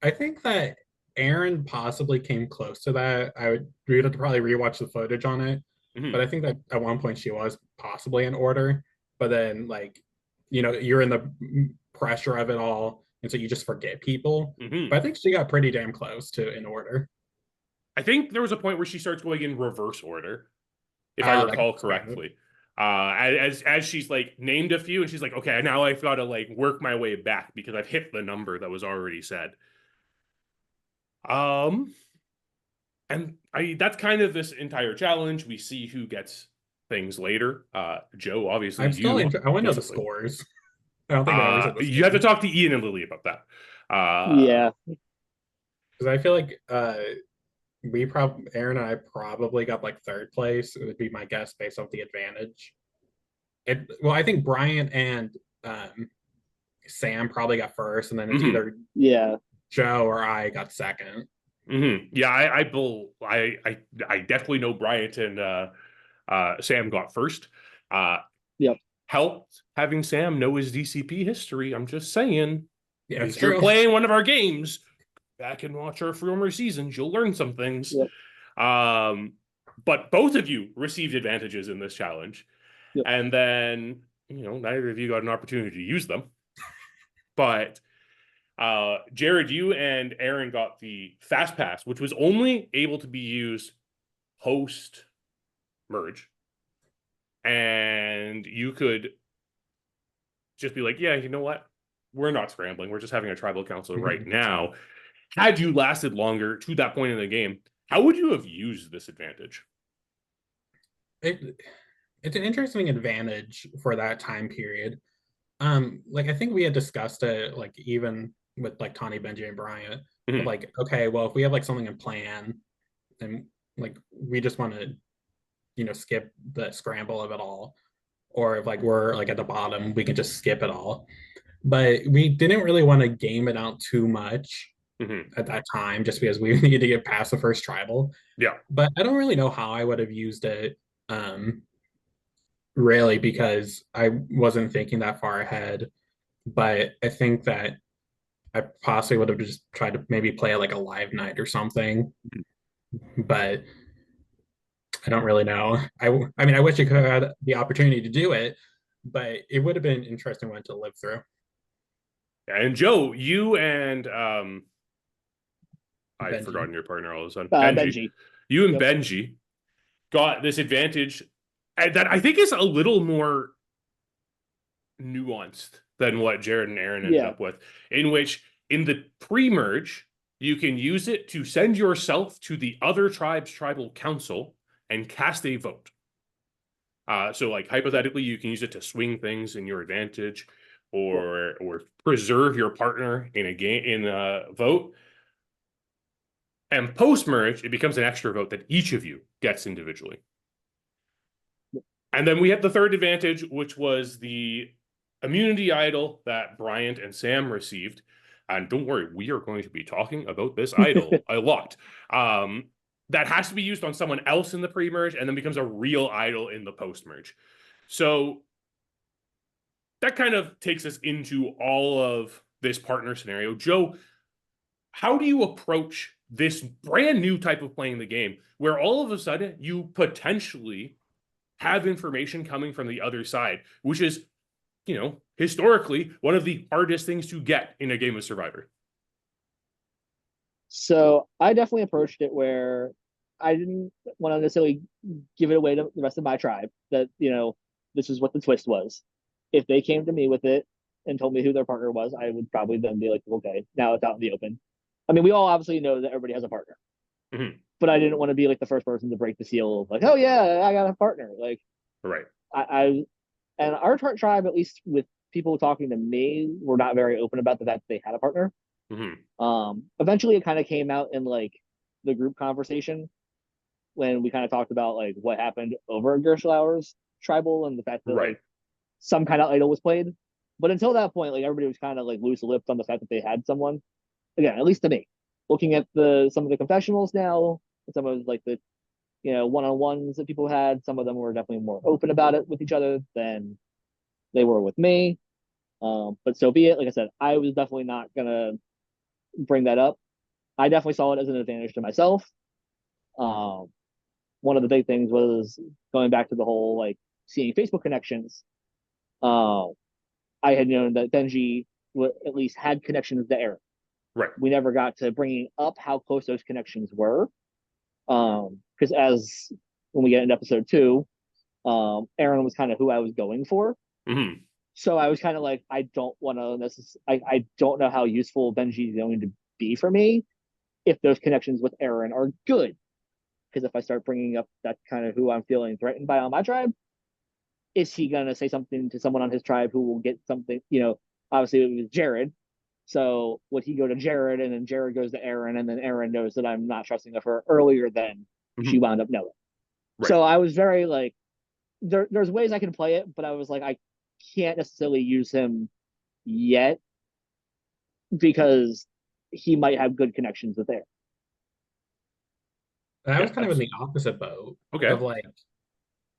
I think that Erin possibly came close to that. We'd have to probably rewatch the footage on it. Mm-hmm. But I think that at one point she was possibly in order. But then, like, you know, you're in the pressure of it all, and so you just forget people. Mm-hmm. But I think she got pretty damn close to in order. I think there was a point where she starts going in reverse order, if I recall correctly. As she's like named a few, and she's like, okay, now I've got to like work my way back because I've hit the number that was already said. And that's kind of this entire challenge. We see who gets things later. Joe, obviously, I want to know the scores. I don't think I ever said the you have to talk to Ian and Lily about that. Yeah, because I feel like Erin and I probably got like third place. It would be my guess based off the advantage. Well, I think Bryant and Sam probably got first, and then it's either Joe or I got second. Yeah, I definitely know Bryant and Sam got first. Helped having Sam know his DCP history. I'm just saying. Yeah, if you're playing one of our games, back and watch our former seasons, you'll learn some things. But both of you received advantages in this challenge. And then, you know, neither of you got an opportunity to use them. But Jared, you and Erin got the Fast Pass, which was only able to be used post-merge. And you could just be like, yeah, you know what? We're not scrambling. We're just having a tribal council right now. Had you lasted longer to that point in the game, how would you have used this advantage? It's an interesting advantage for that time period. Like I think we had discussed it, like even with like Tawni, Benji, and Bryant. Like, okay, well, if we have like something in plan, and like we just want to, you know, skip the scramble of it all, or if like we're like at the bottom, we can just skip it all. But we didn't really want to game it out too much at that time, just because we needed to get past the first tribal. But I don't really know how I would have used it. Really, because I wasn't thinking that far ahead. But I think that I possibly would have just tried to maybe play like a live night or something. But I don't really know. I mean, I wish I could have had the opportunity to do it, but it would have been an interesting one to live through. And Joe, you and I've forgotten your partner all of a sudden. Benji. You and Benji got this advantage that I think is a little more nuanced than what Jared and Erin ended up with, in which in the pre-merge, you can use it to send yourself to the other tribe's tribal council and cast a vote. So like hypothetically, you can use it to swing things in your advantage or preserve your partner in a vote. And post-merge, it becomes an extra vote that each of you gets individually. And then we have the third advantage, which was the immunity idol that Bryant and Sam received. And don't worry, we are going to be talking about this idol a lot. That has to be used on someone else in the pre-merge and then becomes a real idol in the post-merge. So that kind of takes us into all of this partner scenario. Joe, how do you approach this brand new type of playing the game where all of a sudden you potentially have information coming from the other side, which is, you know, historically one of the hardest things to get in a game of Survivor? So I definitely approached it where I didn't want to necessarily give it away to the rest of my tribe that, this is what the twist was. If they came to me with it and told me who their partner was, I would probably then be like, okay, now it's out in the open. I mean, we all obviously know that everybody has a partner, but I didn't want to be like the first person to break the seal of like, oh yeah, I got a partner. Like, Right. I and our tribe, at least with people talking to me, were not very open about the fact that they had a partner. Eventually it kind of came out in like the group conversation when we kind of talked about like what happened over at Gerstlauer's tribal and the fact that like some kind of idol was played. But until that point, like everybody was kind of like loose lipped on the fact that they had someone. Again, at least to me. Looking at some of the confessionals now, some of like the one-on-ones that people had, some of them were definitely more open about it with each other than they were with me. But so be it. Like I said, I was definitely not gonna bring that up. I definitely saw it as an advantage to myself. One of the big things was going back to the whole like seeing Facebook connections. I had known that Benji at least had connections to Erin. Right. We never got to bringing up how close those connections were. Because as when we get into episode 2, Erin was kind of who I was going for. So I was kind of like, I don't want to I don't know how useful Benji is going to be for me if those connections with Erin are good. Because if I start bringing up that's kind of who I'm feeling threatened by on my tribe, is he going to say something to someone on his tribe who will get something, obviously it was Jared. So would he go to Jared and then Jared goes to Erin and then Erin knows that I'm not trusting of her earlier than she wound up knowing. Right. So I was very like, there's ways I can play it, but I was like, I can't necessarily use him yet because he might have good connections with Erin. I was kind of in the opposite boat. Okay. Of like,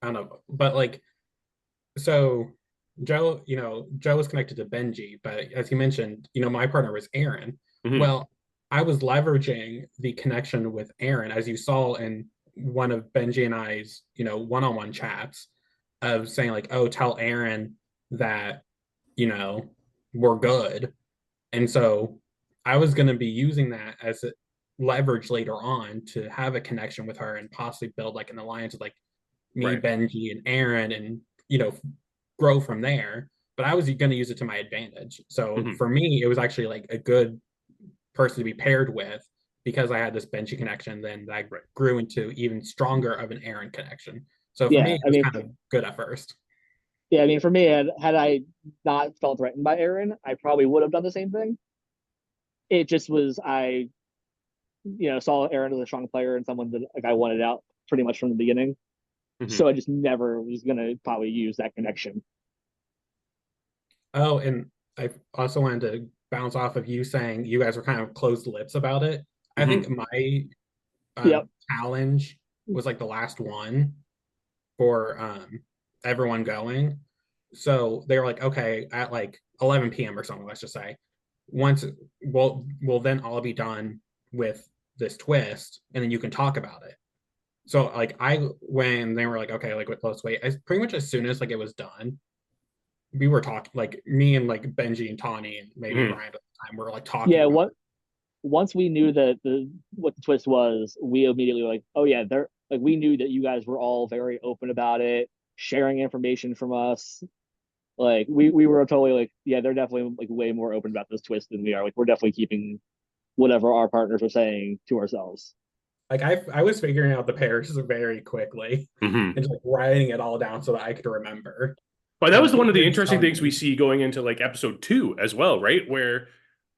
I don't know, but like, so Joe, Joe was connected to Benji, but as you mentioned, my partner was Erin. Well, I was leveraging the connection with Erin, as you saw in one of Benji and I's, one-on-one chats of saying like, oh, tell Erin that, we're good. And so I was going to be using that as a leverage later on to have a connection with her and possibly build like an alliance with like me, Benji, and Erin, and grow from there. But I was going to use it to my advantage. So for me, it was actually like a good person to be paired with because I had this Benji connection. Then that grew into even stronger of an Erin connection. So for me, it was kind of good at first. Yeah, I mean, for me, had I not felt threatened by Erin, I probably would have done the same thing. It just was I saw Erin as a strong player and someone that like I wanted out pretty much from the beginning. So I just never was gonna probably use that connection. Oh, and I also wanted to bounce off of you saying you guys were kind of closed lips about it. I think my challenge was like the last one for everyone going. So they were like, okay, at like 11 p.m. or something, let's just say, once we'll then all be done with this twist, and then you can talk about it. So like when they were like, okay, like let's wait, pretty much as soon as like it was done, we were talking, like me and like Benji and Tawni and maybe Bryant at the time were like talking. Yeah, once we knew that what the twist was, we immediately were like, oh yeah, we knew that you guys were all very open about it, sharing information from us. Like we were totally like, yeah, they're definitely like way more open about this twist than we are. Like we're definitely keeping whatever our partners were saying to ourselves. Like I was figuring out the pairs very quickly and just like writing it all down so that I could remember. But that was one of the interesting things we see going into like episode 2 as well, right? Where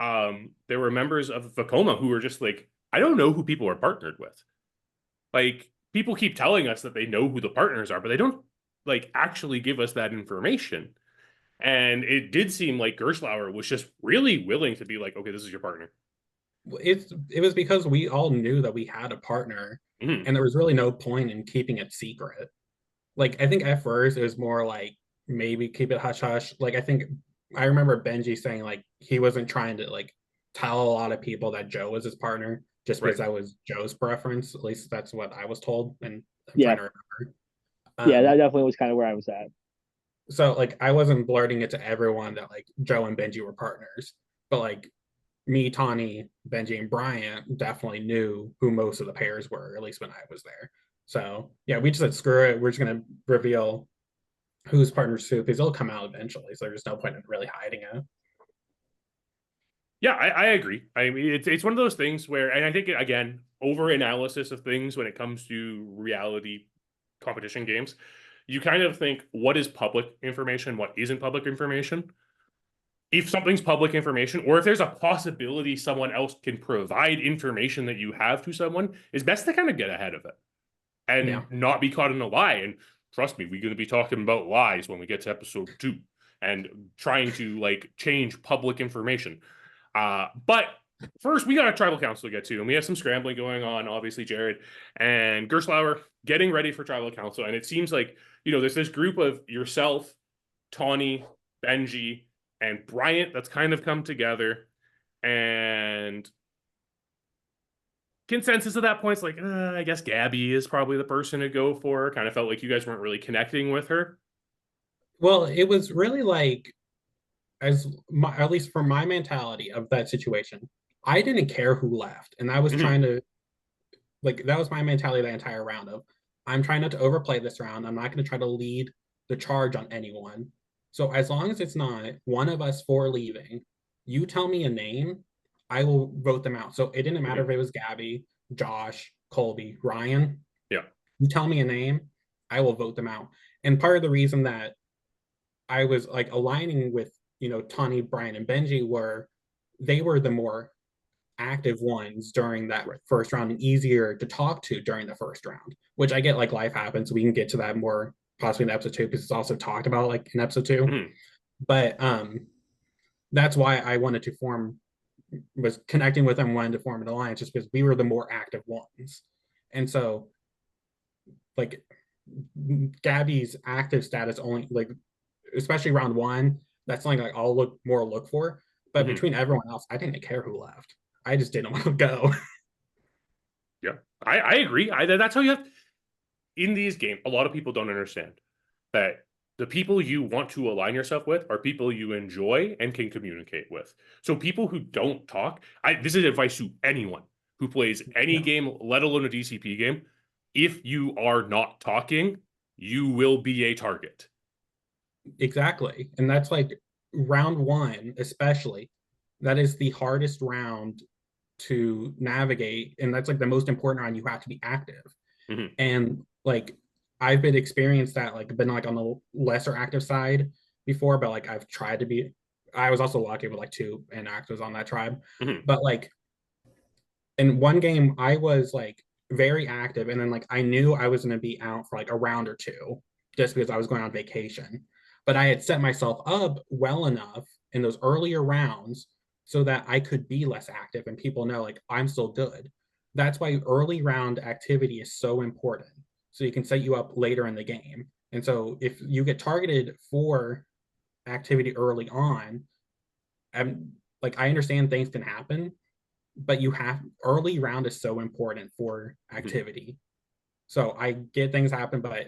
there were members of Vekoma who were just like, I don't know who people are partnered with. Like people keep telling us that they know who the partners are, but they don't like actually give us that information. And it did seem like Gerstlauer was just really willing to be like, okay, this is your partner. It was because we all knew that we had a partner, and there was really no point in keeping it secret. Like I think at first it was more like maybe keep it hush hush. Like I remember Benji saying like he wasn't trying to like tell a lot of people that Joe was his partner just because that was Joe's preference. At least that's what I was told, and I'm trying to remember. Yeah, that definitely was kind of where I was at. So like I wasn't blurting it to everyone that like Joe and Benji were partners, but like me, Tawni, Benji, and Bryant definitely knew who most of the pairs were, at least when I was there. So yeah, we just said screw it. We're just gonna reveal who's partners who, because it'll come out eventually. So there's no point in really hiding it. Yeah, I agree. I mean, it's one of those things where, and I think again, over analysis of things when it comes to reality competition games, you kind of think what is public information, what isn't public information. If something's public information, or if there's a possibility someone else can provide information that you have to someone, it's best to kind of get ahead of it and not be caught in a lie. And trust me, we're going to be talking about lies when we get to episode 2 and trying to like change public information. But first, we got a tribal council to get to, and we have some scrambling going on. Obviously, Jared and Gerstlauer getting ready for tribal council, and it seems like there's this group of yourself, Tawni, Benji, and Bryant that's kind of come together, and consensus at that point is like, I guess Gabby is probably the person to go for. Kind of felt like you guys weren't really connecting with her. Well, it was really like, at least for my mentality of that situation, I didn't care who left, and I was trying to, like, that was my mentality the entire round of, I'm trying not to overplay this round. I'm not going to try to lead the charge on anyone. So as long as it's not one of us 4 leaving, you tell me a name, I will vote them out. So it didn't matter if it was Gabby, Josh, Kolby, Ryan. Yeah. You tell me a name, I will vote them out. And part of the reason that I was like aligning with, Tawni, Bryant, and Benji they were the more active ones during that first round and easier to talk to during the first round, which I get, like, life happens. So we can get to that more possibly in episode 2 because it's also talked about like in episode 2. But that's why I wanted to was connecting with them, wanted to form an alliance, just because we were the more active ones. And so like Gabby's active status only, like, especially round 1, that's something like I'll look for. But between everyone else, I didn't care who left. I just didn't want to go. Yeah, I agree. That's how you have in these games. A lot of people don't understand that the people you want to align yourself with are people you enjoy and can communicate with. So people who don't talk, this is advice to anyone who plays any game, let alone a DCP game. If you are not talking, you will be a target. Exactly. And that's like round 1, especially. That is the hardest round to navigate. And that's like the most important round. You have to be active. And like, I've been experienced that, like, been like on the lesser active side before, but like I've tried to be. I was also lucky with like 2 inactives on that tribe. But like in one game, I was like very active, and then like I knew I was going to be out for like a round or 2 just because I was going on vacation. But I had set myself up well enough in those earlier rounds so that I could be less active and people know, like, I'm still good. That's why early round activity is so important. So you can set you up later in the game. And so if you get targeted for activity early on, like, I understand things can happen, but early round is so important for activity. So I get things happen, but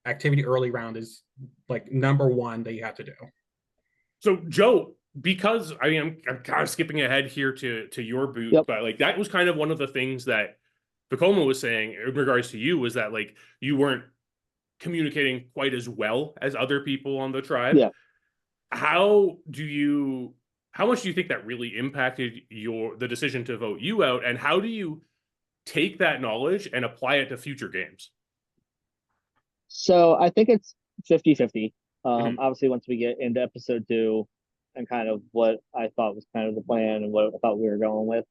activity early round is like number 1 that you have to do. So Joe, because I'm kind of skipping ahead here to your boot, but like that was kind of one of the things that Vekoma was saying in regards to you, was that like you weren't communicating quite as well as other people on the tribe. How much do you think that really impacted the decision to vote you out, and how do you take that knowledge and apply it to future games? So I think it's 50-50. Obviously, once we get into episode 2 and kind of what I thought was kind of the plan and what I thought we were going with,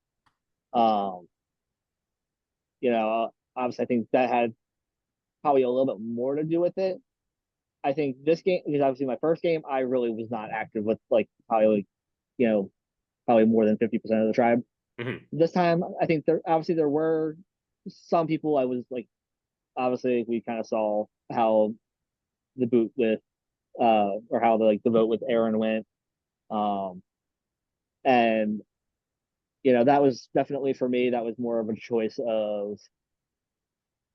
obviously I think that had probably a little bit more to do with it. I think this game, because obviously my first game, I really was not active with probably more than 50% of the tribe. This time, I think there were some people I was like, obviously we kind of saw how the boot with or how the vote with Erin went, and that was definitely, for me, that was more of a choice of,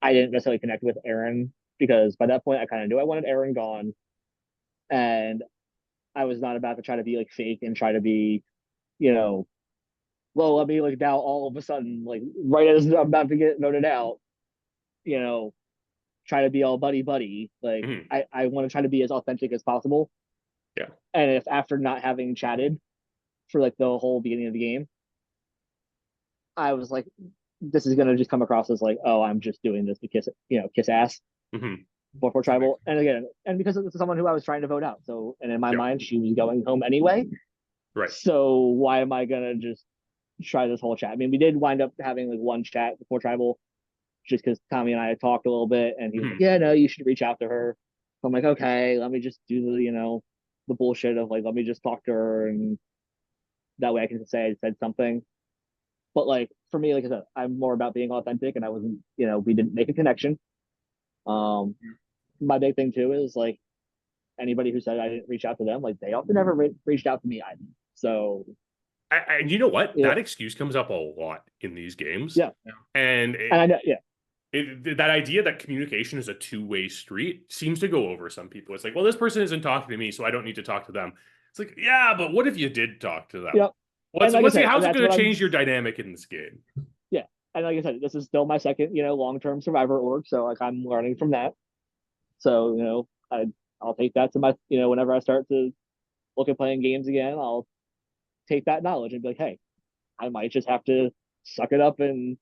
I didn't necessarily connect with Erin because by that point I kind of knew I wanted Erin gone, and I was not about to try to be like fake and try to be well, let me like now all of a sudden, like right as I'm about to get voted out, you know, try to be all buddy buddy. Like Mhm. I want to try to be as authentic as possible. Yeah. And if after not having chatted for like the whole beginning of the game, I was like, this is gonna just come across as like, oh, I'm just doing this to kiss ass Mhm. before tribal. And again, and because this is someone who I was trying to vote out. So, and in my mind, she was going home anyway. Right. So why am I gonna just try this whole chat? I mean, we did wind up having like one chat before tribal, just because Tommy and I had talked a little bit, and he was like, yeah, no, you should reach out to her. So I'm like, okay, let me just do the bullshit of like, let me just talk to her, and that way I can say I said something. But like for me, like I said, I'm more about being authentic, and I wasn't, we didn't make a connection. My big thing too is like anybody who said I didn't reach out to them, like they often never reached out to me either. So, And you know what? yeah. That excuse comes up a lot in these games. Yeah. And I know, yeah. That idea that communication is a two-way street seems to go over some people. It's like, well, this person isn't talking to me, so I don't need to talk to them. It's like, yeah, but what if you did talk to them? Yep. How's like it going to change your dynamic in this game? Yeah. And like I said, this is still my second, long-term Survivor org. So like I'm learning from that. So, I'll take that to my, whenever I start to look at playing games again, I'll take that knowledge and be like, hey, I might just have to suck it up and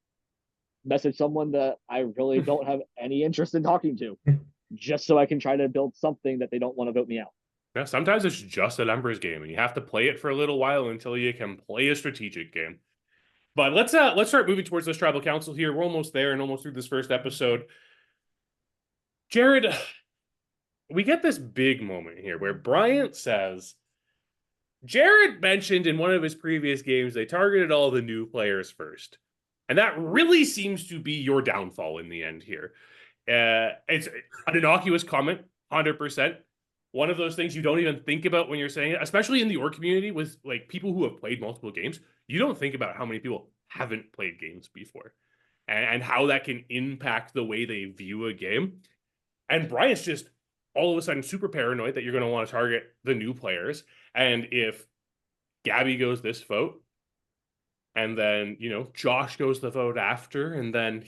message someone that I really don't have any interest in talking to, just so I can try to build something that they don't want to vote me out. Yeah, sometimes it's just a numbers game, and you have to play it for a little while until you can play a strategic game. But let's start moving towards this tribal council here. We're almost there and almost through this first episode. Jared, we get this big moment here where Bryant says, Jared mentioned in one of his previous games they targeted all the new players first. And that really seems to be your downfall in the end here. It's an innocuous comment, 100%. One of those things you don't even think about when you're saying it, especially in the org community with like people who have played multiple games. You don't think about how many people haven't played games before and how that can impact the way they view a game. And Bryant's just all of a sudden super paranoid that you're going to want to target the new players. And if Gabby goes this vote, and then, Josh goes the vote after, and then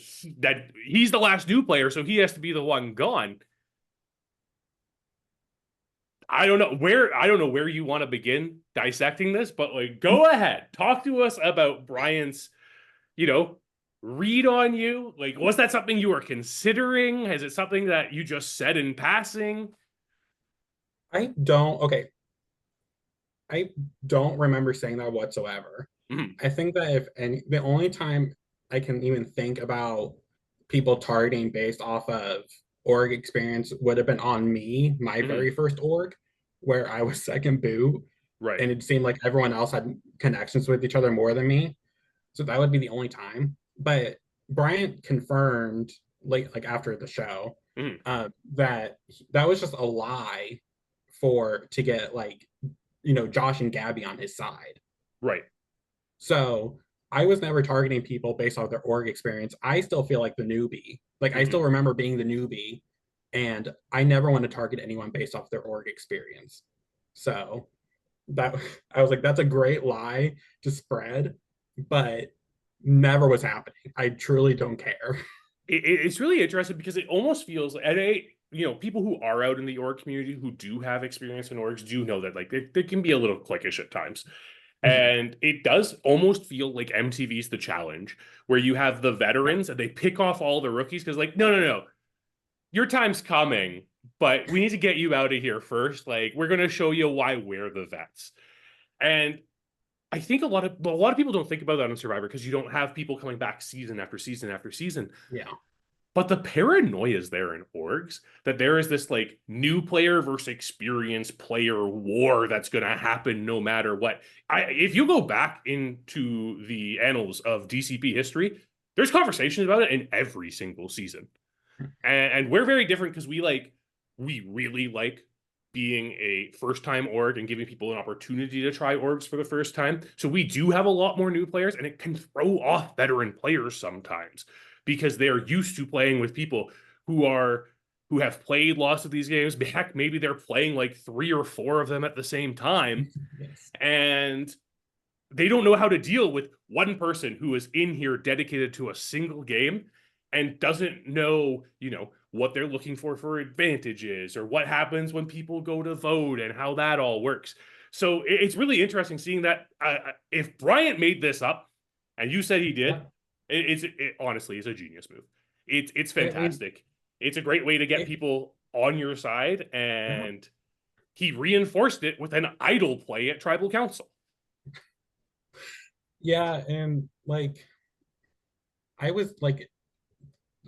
he's the last new player, so he has to be the one gone. I don't know where you want to begin dissecting this, but like, go ahead. Talk to us about Bryant's, read on you. Like, was that something you were considering? Is it something that you just said in passing? I don't remember saying that whatsoever. I think that the only time I can even think about people targeting based off of org experience would have been on me, my very first org, where I was second boo. Right. And it seemed like everyone else had connections with each other more than me. So that would be the only time. But Bryant confirmed like after the show that was just a lie to get like, Josh and Gabby on his side. Right. So I was never targeting people based off their org experience. I still feel like the newbie. Like I still remember being the newbie, and I never want to target anyone based off their org experience. So I was like, that's a great lie to spread, but never was happening. I truly don't care. It's really interesting because it almost feels like, and people who are out in the org community who do have experience in orgs do know that like they can be a little cliquish at times. And it does almost feel like MTV's The Challenge, where you have the veterans and they pick off all the rookies because like, no, your time's coming, but we need to get you out of here first. Like, we're going to show you why we're the vets. And I think a lot of people don't think about that on Survivor because you don't have people coming back season after season after season. Yeah. But the paranoia is there in orgs that there is this like new player versus experienced player war that's going to happen no matter what. If you go back into the annals of DCP history, there's conversations about it in every single season. And we're very different because we really like being a first-time org and giving people an opportunity to try orgs for the first time. So we do have a lot more new players, and it can throw off veteran players sometimes because they're used to playing with people who have played lots of these games. Heck, maybe they're playing like 3 or 4 of them at the same time. Yes. And they don't know how to deal with one person who is in here dedicated to a single game and doesn't know, what they're looking for advantages or what happens when people go to vote and how that all works. So it's really interesting seeing that if Bryant made this up and you said he did, it honestly is a genius move. It's fantastic. It's a great way to get people on your side, and he reinforced it with an idol play at Tribal Council. Yeah, and like I was like,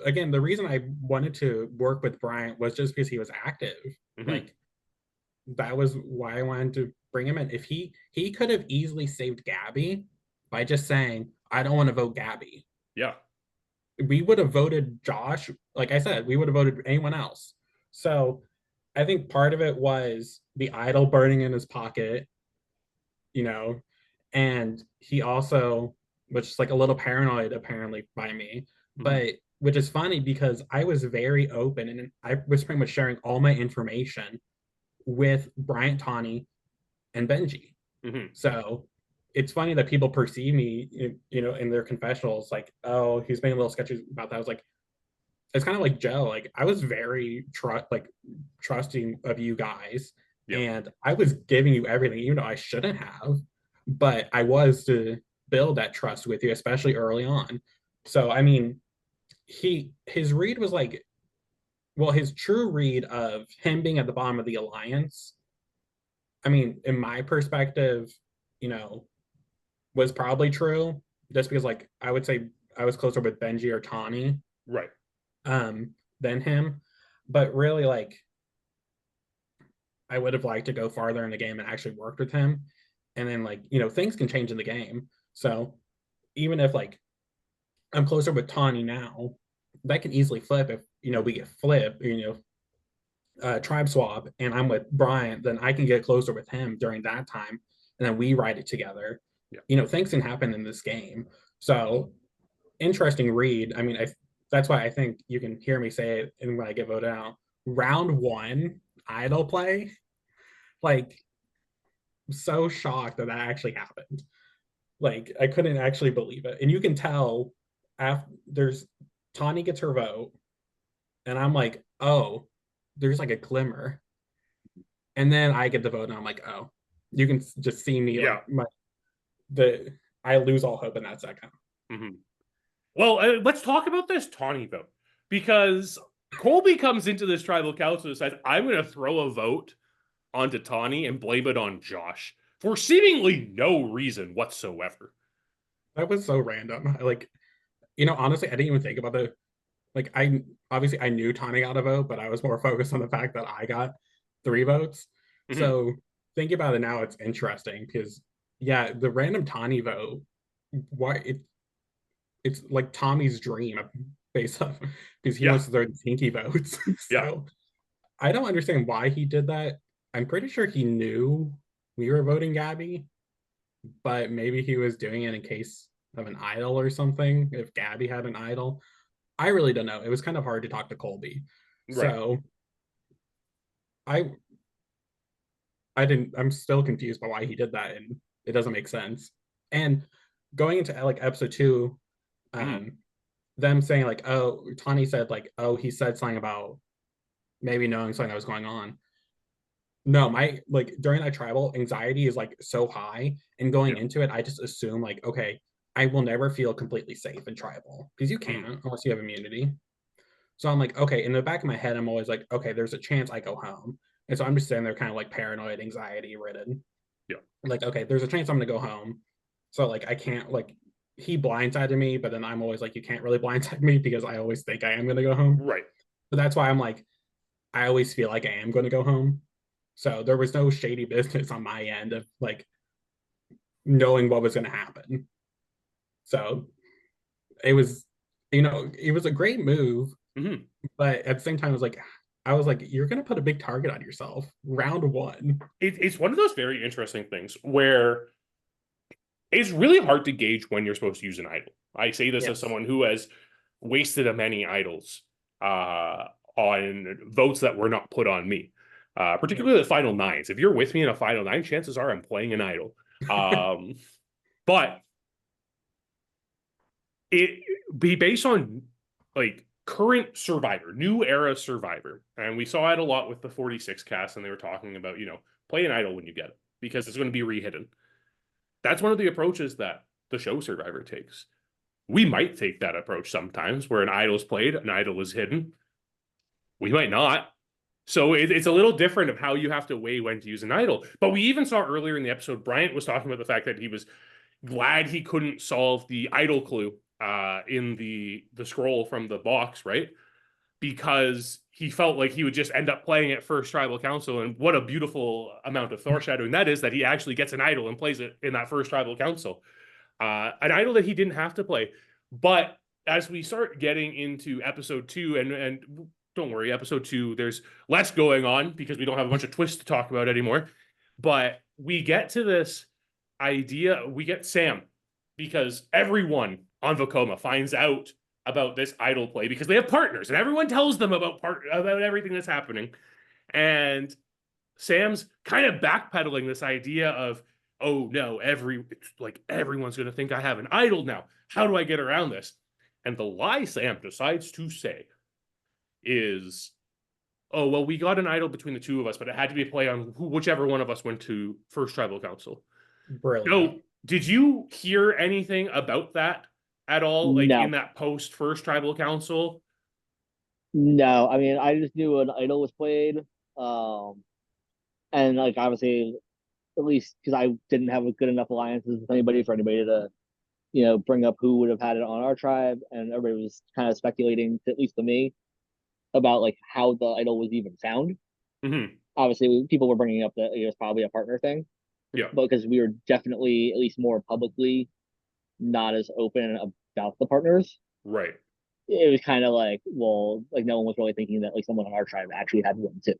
again, the reason I wanted to work with Bryant was just because he was active. Like that was why I wanted to bring him in. If he could have easily saved Gabby by just saying, I don't want to vote Gabby. Yeah. We would have voted Josh. Like I said, we would have voted anyone else. So I think part of it was the idol burning in his pocket, and he also was just like a little paranoid apparently by me. But which is funny because I was very open and I was pretty much sharing all my information with Bryant, Tawni, and Benji. So it's funny that people perceive me, in their confessionals, like, oh, he's being a little sketchy about that. I was like, it's kind of like Joe. Like, I was very trusting of you guys, and I was giving you everything, even though I shouldn't have. But I was to build that trust with you, especially early on. So, I mean, his read was like, well, his true read of him being at the bottom of the alliance, I mean, in my perspective, was probably true, just because, like, I would say I was closer with Benji or Tawni, right, than him. But really, like, I would have liked to go farther in the game and actually worked with him. And then, like, things can change in the game. So even if, like, I'm closer with Tawni now, that can easily flip if, we get flip, tribe swap, and I'm with Bryant, then I can get closer with him during that time, and then we write it together. Things can happen in this game. So interesting read. I mean, that's why I think you can hear me say it, and when I get voted out, round 1 idol play, like, so shocked that actually happened. Like, I couldn't actually believe it. And you can tell after Tawni gets her vote, and I'm like, oh, there's like a glimmer. And then I get the vote, and I'm like, oh, you can just see me, I lose all hope in that second. Well, let's talk about this Tawni vote, because Kolby comes into this tribal council and says, I'm going to throw a vote onto Tawni and blame it on Josh for seemingly no reason whatsoever. That was so random. Honestly, I didn't even think about the, like, I knew Tawni got a vote, but I was more focused on the fact that I got 3 votes. So thinking about it now, it's interesting because, yeah, the random Tawni vote, it's like Tommy's dream based off, because he wants to throw the pinky votes. So I don't understand why he did that. I'm pretty sure he knew we were voting Gabby, but maybe he was doing it in case of an idol or something, if Gabby had an idol. I really don't know. It was kind of hard to talk to Kolby. So I'm still confused by why he did that, and it doesn't make sense. And going into like episode 2, them saying like, oh, Tawni said like, oh, he said something about maybe knowing something that was going on. No, my, like, during that tribal, anxiety is like so high, and going into it, I just assume like, okay, I will never feel completely safe in tribal, because you can't unless you have immunity. So I'm like, okay, in the back of my head, I'm always like, okay, there's a chance I go home. And so I'm just sitting there kind of like paranoid, anxiety ridden. Like, okay, there's a chance I'm gonna go home. So like, I can't, like, he blindsided me, but then I'm always like, you can't really blindside me because I always think I am gonna go home. But that's why I'm like, I always feel like I am gonna go home. So there was no shady business on my end of like knowing what was gonna happen. So it was, it was a great move. But at the same time, I was like, you're gonna put a big target on yourself round 1. It's one of those very interesting things where it's really hard to gauge when you're supposed to use an idol. I say this as someone who has wasted many idols on votes that were not put on me, particularly the final 9s. If you're with me in a final 9, chances are I'm playing an idol. But it be based on like current Survivor, new era Survivor. And we saw it a lot with the 46 cast, and they were talking about, play an idol when you get it because it's going to be rehidden. That's one of the approaches that the show Survivor takes. We might take that approach sometimes where an idol is played, an idol is hidden. We might not. So it's a little different of how you have to weigh when to use an idol. But we even saw earlier in the episode, Bryant was talking about the fact that he was glad he couldn't solve the idol clue in the scroll from the box, right? Because he felt like he would just end up playing it first tribal council. And what a beautiful amount of foreshadowing that is, that he actually gets an idol and plays it in that first tribal council. An idol that he didn't have to play. But as we start getting into episode 2, and don't worry, episode 2, there's less going on because we don't have a bunch of twists to talk about anymore. But we get to this idea, we get Sam, because everyone on Vekoma finds out about this idol play because they have partners, and everyone tells them about everything that's happening. And Sam's kind of backpedaling this idea of, oh no, everyone's going to think I have an idol now. How do I get around this? And the lie Sam decides to say is, oh, well, we got an idol between the two of us, but it had to be a play on whichever one of us went to first tribal council. Brilliant. So did you hear anything about that at all? Like No. in that post first tribal council? No, I mean, I just knew an idol was played. And like, obviously, at least because I didn't have a good enough alliances with anybody for anybody to, bring up who would have had it on our tribe. And everybody was kind of speculating, at least to me, about like how the idol was even found. Mm-hmm. Obviously, people were bringing up that it was probably a partner thing. Yeah. But because we were definitely, at least more publicly, not as open about the partners. Right. It was kind of like, well, like no one was really thinking that like someone on our tribe actually had one too.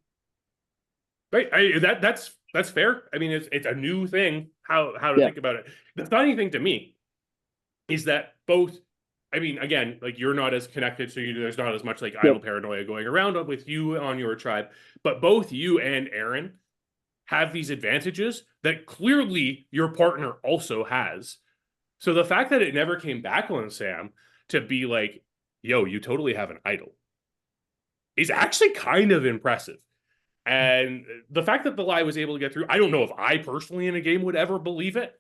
Right. That's fair. I mean, it's a new thing, how to think about it. The funny thing to me is that both, I mean, again, like you're not as connected, so there's not as much like idol paranoia going around with you on your tribe, but both you and Erin have these advantages that clearly your partner also has. So the fact that it never came back on Sam to be like, yo, you totally have an idol is actually kind of impressive. And the fact that the lie was able to get through, I don't know if I personally in a game would ever believe it,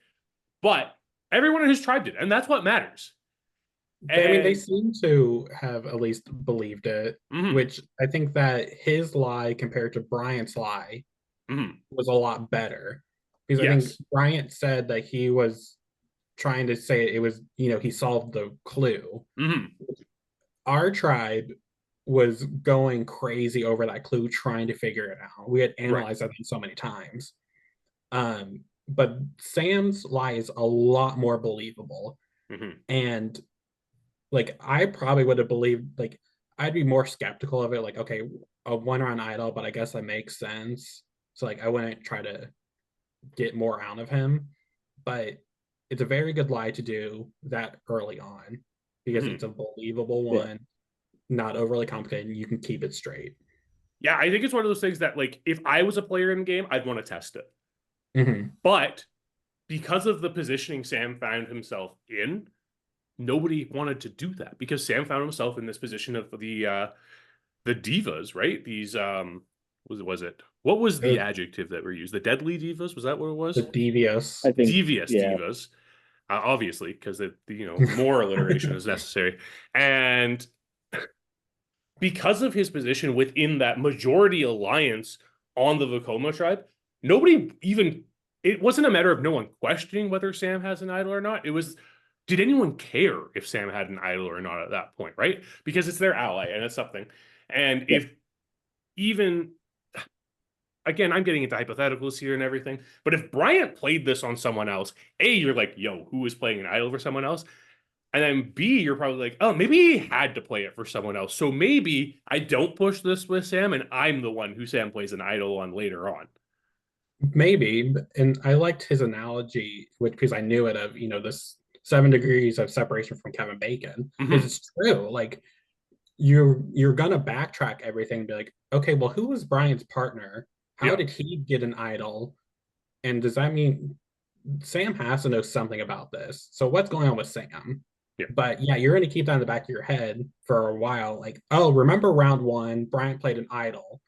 but everyone in his tribe did, and that's what matters. I mean, they seem to have at least believed it, which I think that his lie compared to Bryant's lie was a lot better. Because I think Bryant said that he was trying to say it was, he solved the clue. Our tribe was going crazy over that clue, trying to figure it out. We had analyzed that so many times. But Sam's lie is a lot more believable. And like, I probably would have believed, like, I'd be more skeptical of it. Like, okay, a one-round idol, but I guess that makes sense. So like, I wouldn't try to get more out of him. But it's a very good lie to do that early on because it's a believable one. Not overly complicated, and you can keep it straight. Yeah, I think it's one of those things that, like, if I was a player in the game, I'd want to test it. But because of the positioning Sam found himself in, nobody wanted to do that because Sam found himself in this position of the divas, right? These what was the adjective that were used? The deadly divas? Was that what it was? The devious. I think, devious divas. Obviously, because the more alliteration is necessary. And because of his position within that majority alliance on the Vekoma tribe, it wasn't a matter of no one questioning whether Sam has an idol or not. It was, did anyone care if Sam had an idol or not at that point, right? Because it's their ally and it's something. And if even, again, I'm getting into hypotheticals here and everything, but if Bryant played this on someone else, A, you're like, yo, who is playing an idol for someone else? And then B, you're probably like, oh, maybe he had to play it for someone else. So maybe I don't push this with Sam and I'm the one who Sam plays an idol on later on. Maybe. And I liked his analogy because I knew it of, this 7 degrees of separation from Kevin Bacon. Because it's true. Like, you're going to backtrack everything and be like, okay, well, who was Brian's partner? How did he get an idol? And does that mean Sam has to know something about this. So what's going on with Sam? Yeah. But yeah, you're going to keep that in the back of your head for a while. Like, oh, remember round one, Bryant played an idol.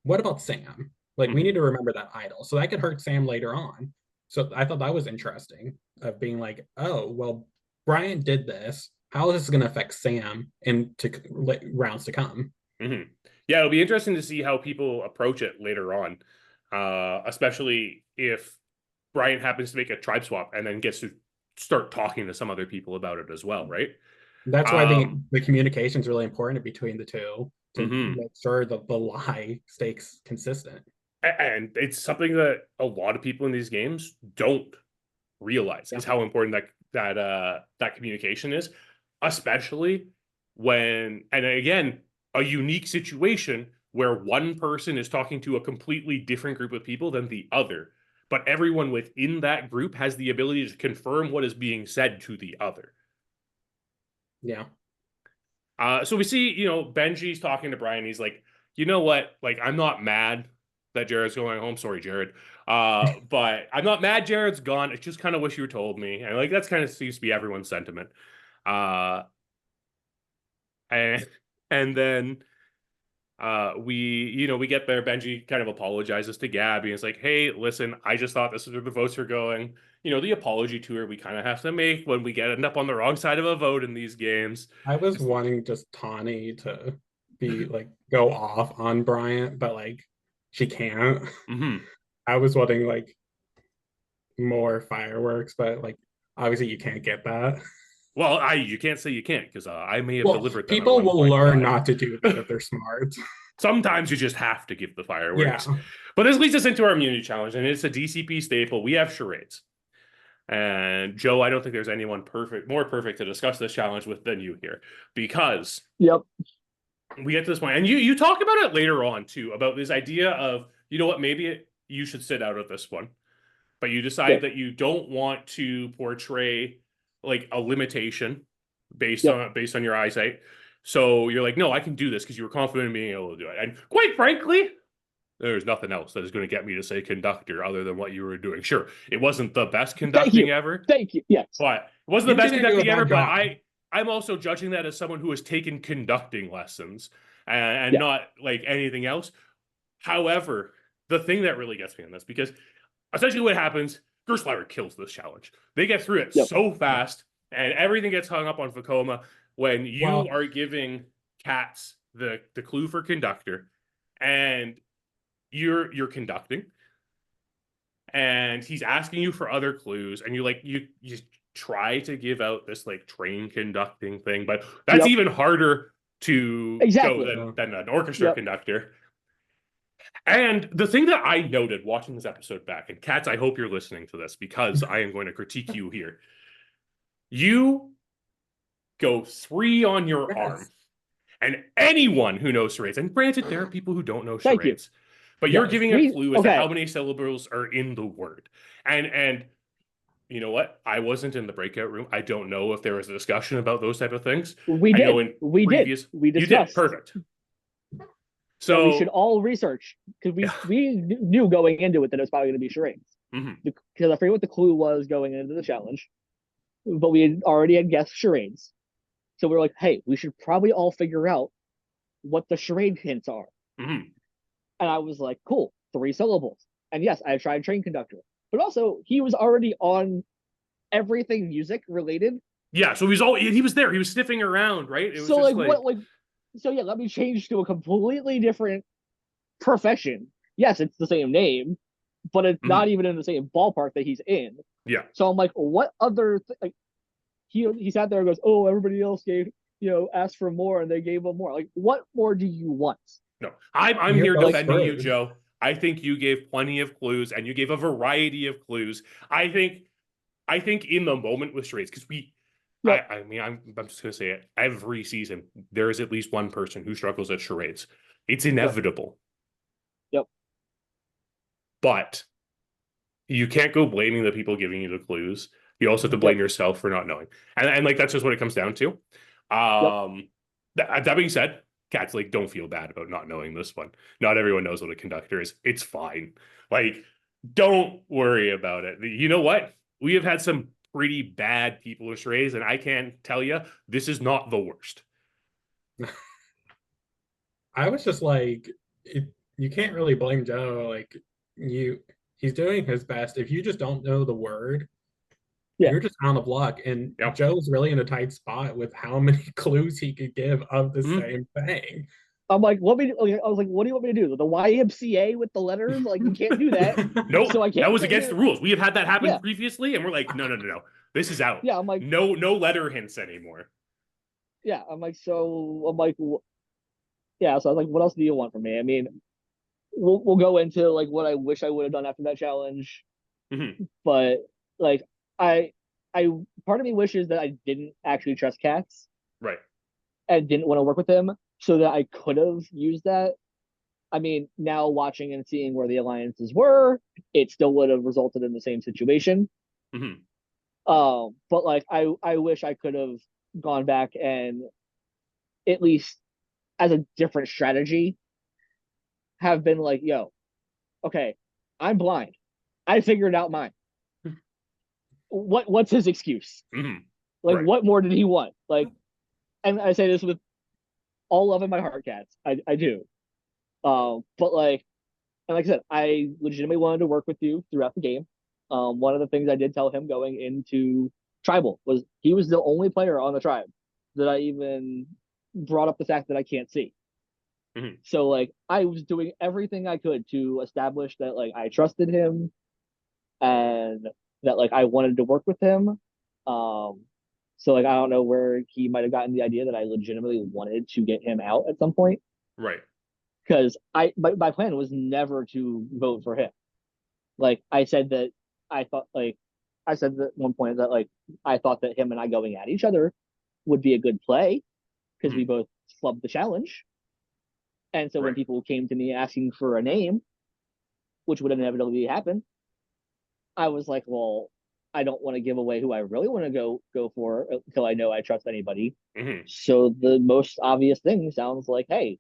What about Sam? Like, we need to remember that idol. So that could hurt Sam later on. So I thought that was interesting of being like, oh, well, Bryant did this. How is this going to affect Sam into rounds to come? Mm-hmm. Yeah, it'll be interesting to see how people approach it later on, especially if Bryant happens to make a tribe swap and then gets to start talking to some other people about it as well, right? That's why the communication is really important between the two to make sure that the lie stays consistent. And it's something that a lot of people in these games don't realize is how important that communication is, especially when, and again, a unique situation where one person is talking to a completely different group of people than the other, but everyone within that group has the ability to confirm what is being said to the other. Yeah. So we see, Benji's talking to Brian. He's like, you know what? Like, I'm not mad that Jared's going home. Sorry, Jared. But I'm not mad Jared's gone. I just kind of wish you had told me. And like, that's kind of seems to be everyone's sentiment. And then we get there. Benji kind of apologizes to Gabby. And it's like, hey, listen, I just thought this is where the votes are going. The apology tour we kind of have to make when we end up on the wrong side of a vote in these games. I was wanting just Tawni to be like go off on Bryant, but like she can't. I was wanting like more fireworks, but like obviously you can't get that. Well, you can't say you can't, because I may have delivered them. People will learn not to do that if they're smart. Sometimes you just have to give the fireworks. Yeah. But this leads us into our immunity challenge, and it's a DCP staple. We have charades. And Joe, I don't think there's anyone more perfect to discuss this challenge with than you here, because we get to this point, and you talk about it later on too, about this idea of, you know what, maybe you should sit out of this one, but you decide that you don't want to portray like a limitation based on your eyesight. So you're like, no, I can do this, because you were confident in being able to do it. And quite frankly, there's nothing else that is going to get me to say conductor other than what you were doing. Sure, it wasn't the best conducting ever. Thank you. Yes. But it wasn't the best conducting ever, but I'm also judging that as someone who has taken conducting lessons and not like anything else. However, the thing that really gets me on this, because essentially what happens, Gerstlauer kills this challenge. They get through it so fast, and everything gets hung up on Vekoma when you are giving Katz the clue for conductor, and you're conducting, and he's asking you for other clues, and you try to give out this like train conducting thing, but that's even harder to go than an orchestra conductor. And the thing that I noted watching this episode back, and Katz, I hope you're listening to this, because I am going to critique you here. You go 3 on your arm, and anyone who knows charades, and granted, there are people who don't know charades, but you're giving a clue as to how many syllables are in the word. And you know what? I wasn't in the breakout room. I don't know if there was a discussion about those type of things. We did. We discussed. You did. Perfect. So we should all research, because we knew going into it that it was probably going to be charades. Because I forget what the clue was going into the challenge, but we already had guessed charades. So we're like, hey, we should probably all figure out what the charade hints are. And I was like, cool, 3 syllables. And yes, I tried train conductor, but also he was already on everything music related. Yeah, so he was there. He was sniffing around, right? It was so let me change to a completely different profession. Yes, it's the same name, but it's not even in the same ballpark that he's in. Yeah. So I'm like, what other he sat there and goes, oh, everybody else asked for more and they gave him more. Like, what more do you want? No, I'm here defending you, Joe. I think you gave plenty of clues, and you gave a variety of clues. I think in the moment with charades, because I mean, I'm just going to say it. Every season, there is at least one person who struggles at charades. It's inevitable. Yep. But you can't go blaming the people giving you the clues. You also have to blame yourself for not knowing. And like, that's just what it comes down to. That being said, Katz, like, don't feel bad about not knowing this one. Not everyone knows what a conductor is. It's fine. Like, don't worry about it. You know what? we have had some pretty bad people in charades, and I can tell you, this is not the worst. I was just like, you can't really blame Joe. Like, he's doing his best. If you just don't know the word, you're just out of luck. And Joe's really in a tight spot with how many clues he could give of the same thing. I'm like, I was like, what do you want me to do? The YMCA with the letters? Like, you can't do that. No, so that was against the rules. We have had that happen previously, and we're like, no. This is out. Yeah, I'm like, no letter hints anymore. Yeah, I'm like, yeah. So I was like, what else do you want from me? I mean, we'll go into like what I wish I would have done after that challenge. But like, I part of me wishes that I didn't actually trust Katz. Right. And didn't want to work with him so that I could have used that. I mean, now watching and seeing where the alliances were, it still would have resulted in the same situation. But like, I wish I could have gone back and at least as a different strategy have been like, yo, okay, I'm blind. I figured out mine. What's his excuse? Like, what more did he want? Like, and I say this with all love in my heart, Katz. I do. But like, and like I said, I legitimately wanted to work with you throughout the game. One of the things I did tell him going into Tribal was he was the only player on the tribe that I even brought up the fact that I can't see. So like, I was doing everything I could to establish that like I trusted him and that like I wanted to work with him. So like, I don't know where he might have gotten the idea that I legitimately wanted to get him out at some point. Right. Because my plan was never to vote for him. Like I said that at one point that like I thought that him and I going at each other would be a good play because we both flubbed the challenge. And so when people came to me asking for a name, which would inevitably happen, I was like, well, I don't want to give away who I really want to go for until I know I trust anybody. So the most obvious thing sounds like, hey,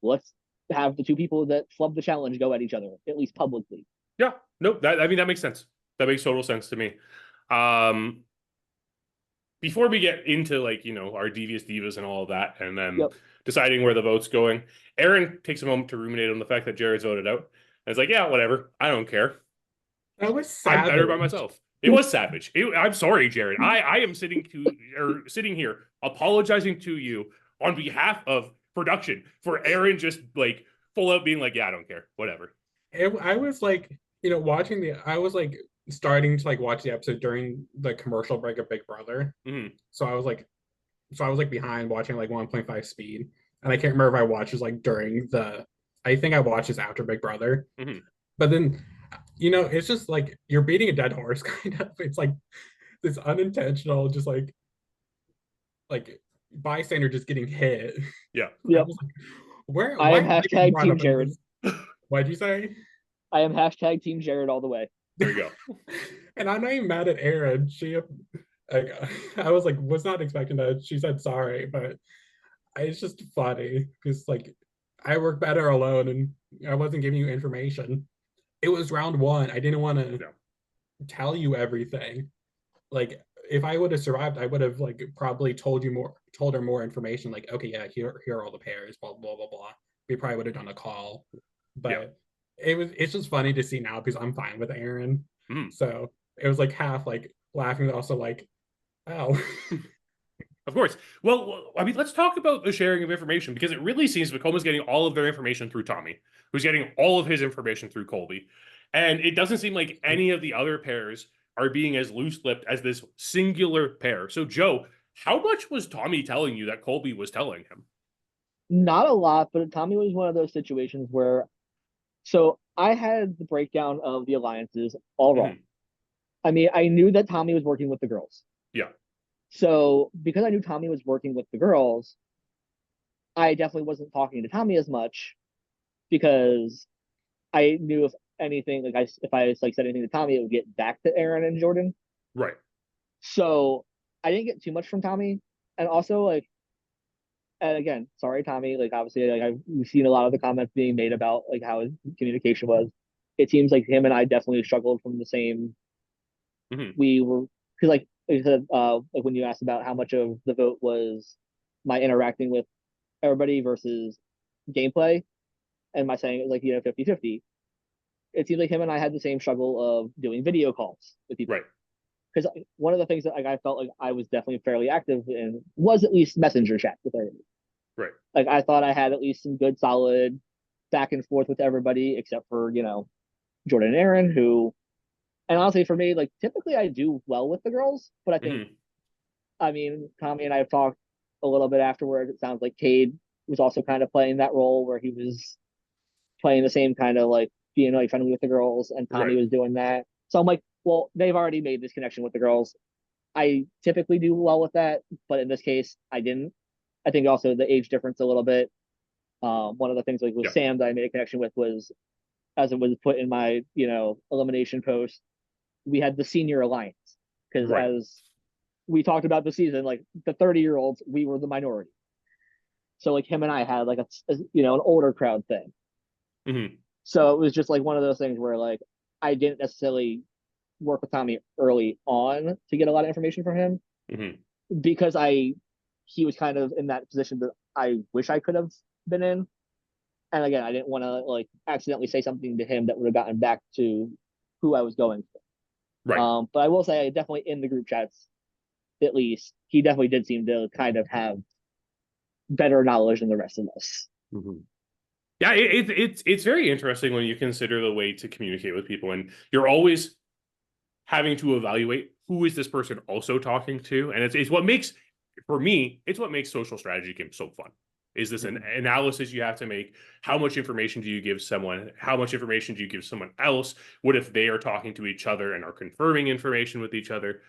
let's have the two people that flub the challenge go at each other, at least publicly. Yeah, nope. That makes sense. That makes total sense to me. Before we get into like, our devious divas and all of that, and then deciding where the vote's going, Erin takes a moment to ruminate on the fact that Jared's voted out. And it's like, yeah, whatever. I don't care. That was savage. I'm better by myself. It was savage. I'm sorry, Jared. I am sitting here apologizing to you on behalf of production for Erin just like full out being like, yeah, I don't care, whatever. I was like, I was like starting to like watch the episode during the commercial break of Big Brother. So I was like behind watching like 1.5 speed, and I can't remember if I watched this like during I think I watched this after Big Brother. But then it's just like you're beating a dead horse kind of. It's like this unintentional, just like bystander just getting hit. Yeah. Yep. Like, I am hashtag Team Jared. What'd you say? I am hashtag Team Jared all the way. There you go. And I'm not even mad at Erin. She, like, I was like, was not expecting that. She said sorry, but it's just funny because like I work better alone, and I wasn't giving you information. It was round one. I didn't want to tell you everything. Like, if I would have survived, I would have like probably told her more information. Like, okay, yeah, here are all the pairs, blah blah blah blah. We probably would have done a call, but it's just funny to see now because I'm fine with Erin. So it was like half like laughing, but also like, oh. Of course. Well, I mean, let's talk about the sharing of information, because it really seems Macoma's getting all of their information through Tawni, who's getting all of his information through Kolby. And it doesn't seem like any of the other pairs are being as loose-lipped as this singular pair. So, Joe, how much was Tawni telling you that Kolby was telling him? Not a lot, but Tawni was one of those situations where, so I had the breakdown of the alliances all wrong. I mean, I knew that Tawni was working with the girls. Yeah. So because I knew Tawni was working with the girls, I definitely wasn't talking to Tawni as much because I knew if anything, like if I like said anything to Tawni, it would get back to Erin and Jordyn. Right. So I didn't get too much from Tawni, and also like, and again, sorry Tawni, like obviously like we've seen a lot of the comments being made about like how his communication was. It seems like him and I definitely struggled from the same we were, because like I said, like when you asked about how much of the vote was my interacting with everybody versus gameplay, and my saying it was like, 50-50, it seems like him and I had the same struggle of doing video calls with people. Right. Because one of the things that like I felt like I was definitely fairly active in was at least messenger chat with everybody. Right. Like I thought I had at least some good solid back and forth with everybody except for, Jordyn and Erin, who, and honestly for me, like typically I do well with the girls, but I think, I mean, Tommy and I have talked a little bit afterwards. It sounds like Cade was also kind of playing that role where he was playing the same kind of like being like friendly with the girls, and Tommy was doing that. So I'm like, well, they've already made this connection with the girls. I typically do well with that, but in this case, I didn't. I think also the age difference a little bit. One of the things like with Sam that I made a connection with was, as it was put in my, elimination post, we had the senior alliance. Because as we talked about the season, like the 30-year-olds, we were the minority. So like him and I had like an older crowd thing. So it was just like one of those things where like I didn't necessarily work with Tommy early on to get a lot of information from him because he was kind of in that position that I wish I could have been in. And again, I didn't want to like accidentally say something to him that would have gotten back to who I was going for. But I will say, definitely in the group chats, at least, he definitely did seem to kind of have better knowledge than the rest of us. Yeah, it's very interesting when you consider the way to communicate with people, and you're always having to evaluate who is this person also talking to, and it's what makes, for me, it's what makes social strategy games so fun. Is this an analysis you have to make? How much information do you give someone? How much information do you give someone else? What if they are talking to each other and are confirming information with each other?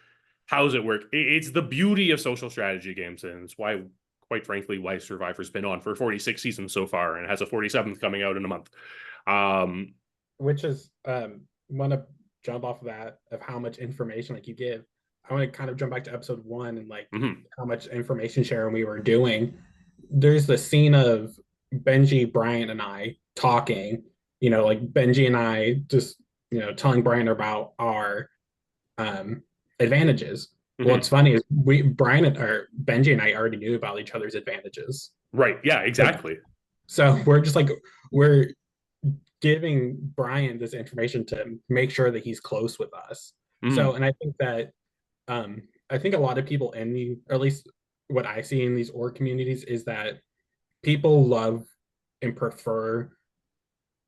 How does it work? It's the beauty of social strategy games, and it's why, quite frankly, why Survivor's been on for 46 seasons so far and has a 47th coming out in a month. Which is, want to jump off of that, of how much information like you give. I want to kind of jump back to episode 1 and like how much information sharing we were doing. There's the scene of Benji, Bryant, and I talking, like Benji and I just, telling Bryant about our advantages. What's funny is Benji and I already knew about each other's advantages. Right. Yeah, exactly. So we're just like, we're giving Bryant this information to make sure that he's close with us. So, and I think that, I think a lot of people or at least what I see in these org communities is that people love and prefer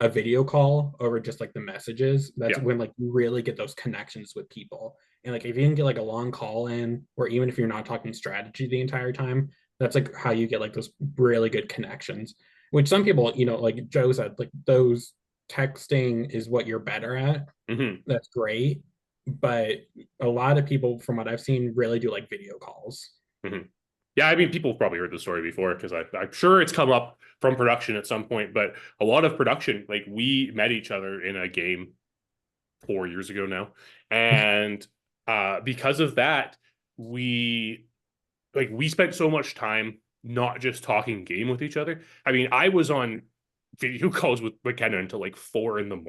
a video call over just like the messages. That's when like you really get those connections with people. And like if you can get like a long call in, or even if you're not talking strategy the entire time, that's like how you get like those really good connections. Which some people, like Joe said, like those texting is what you're better at. That's great. But a lot of people, from what I've seen, really do like video calls. Yeah, I mean, people have probably heard the story before because I'm sure it's come up from production at some point. But a lot of production, like we met each other in a game 4 years ago now, and because of that, we spent so much time not just talking game with each other. I mean, I was on video calls with McKenna until like 4 a.m.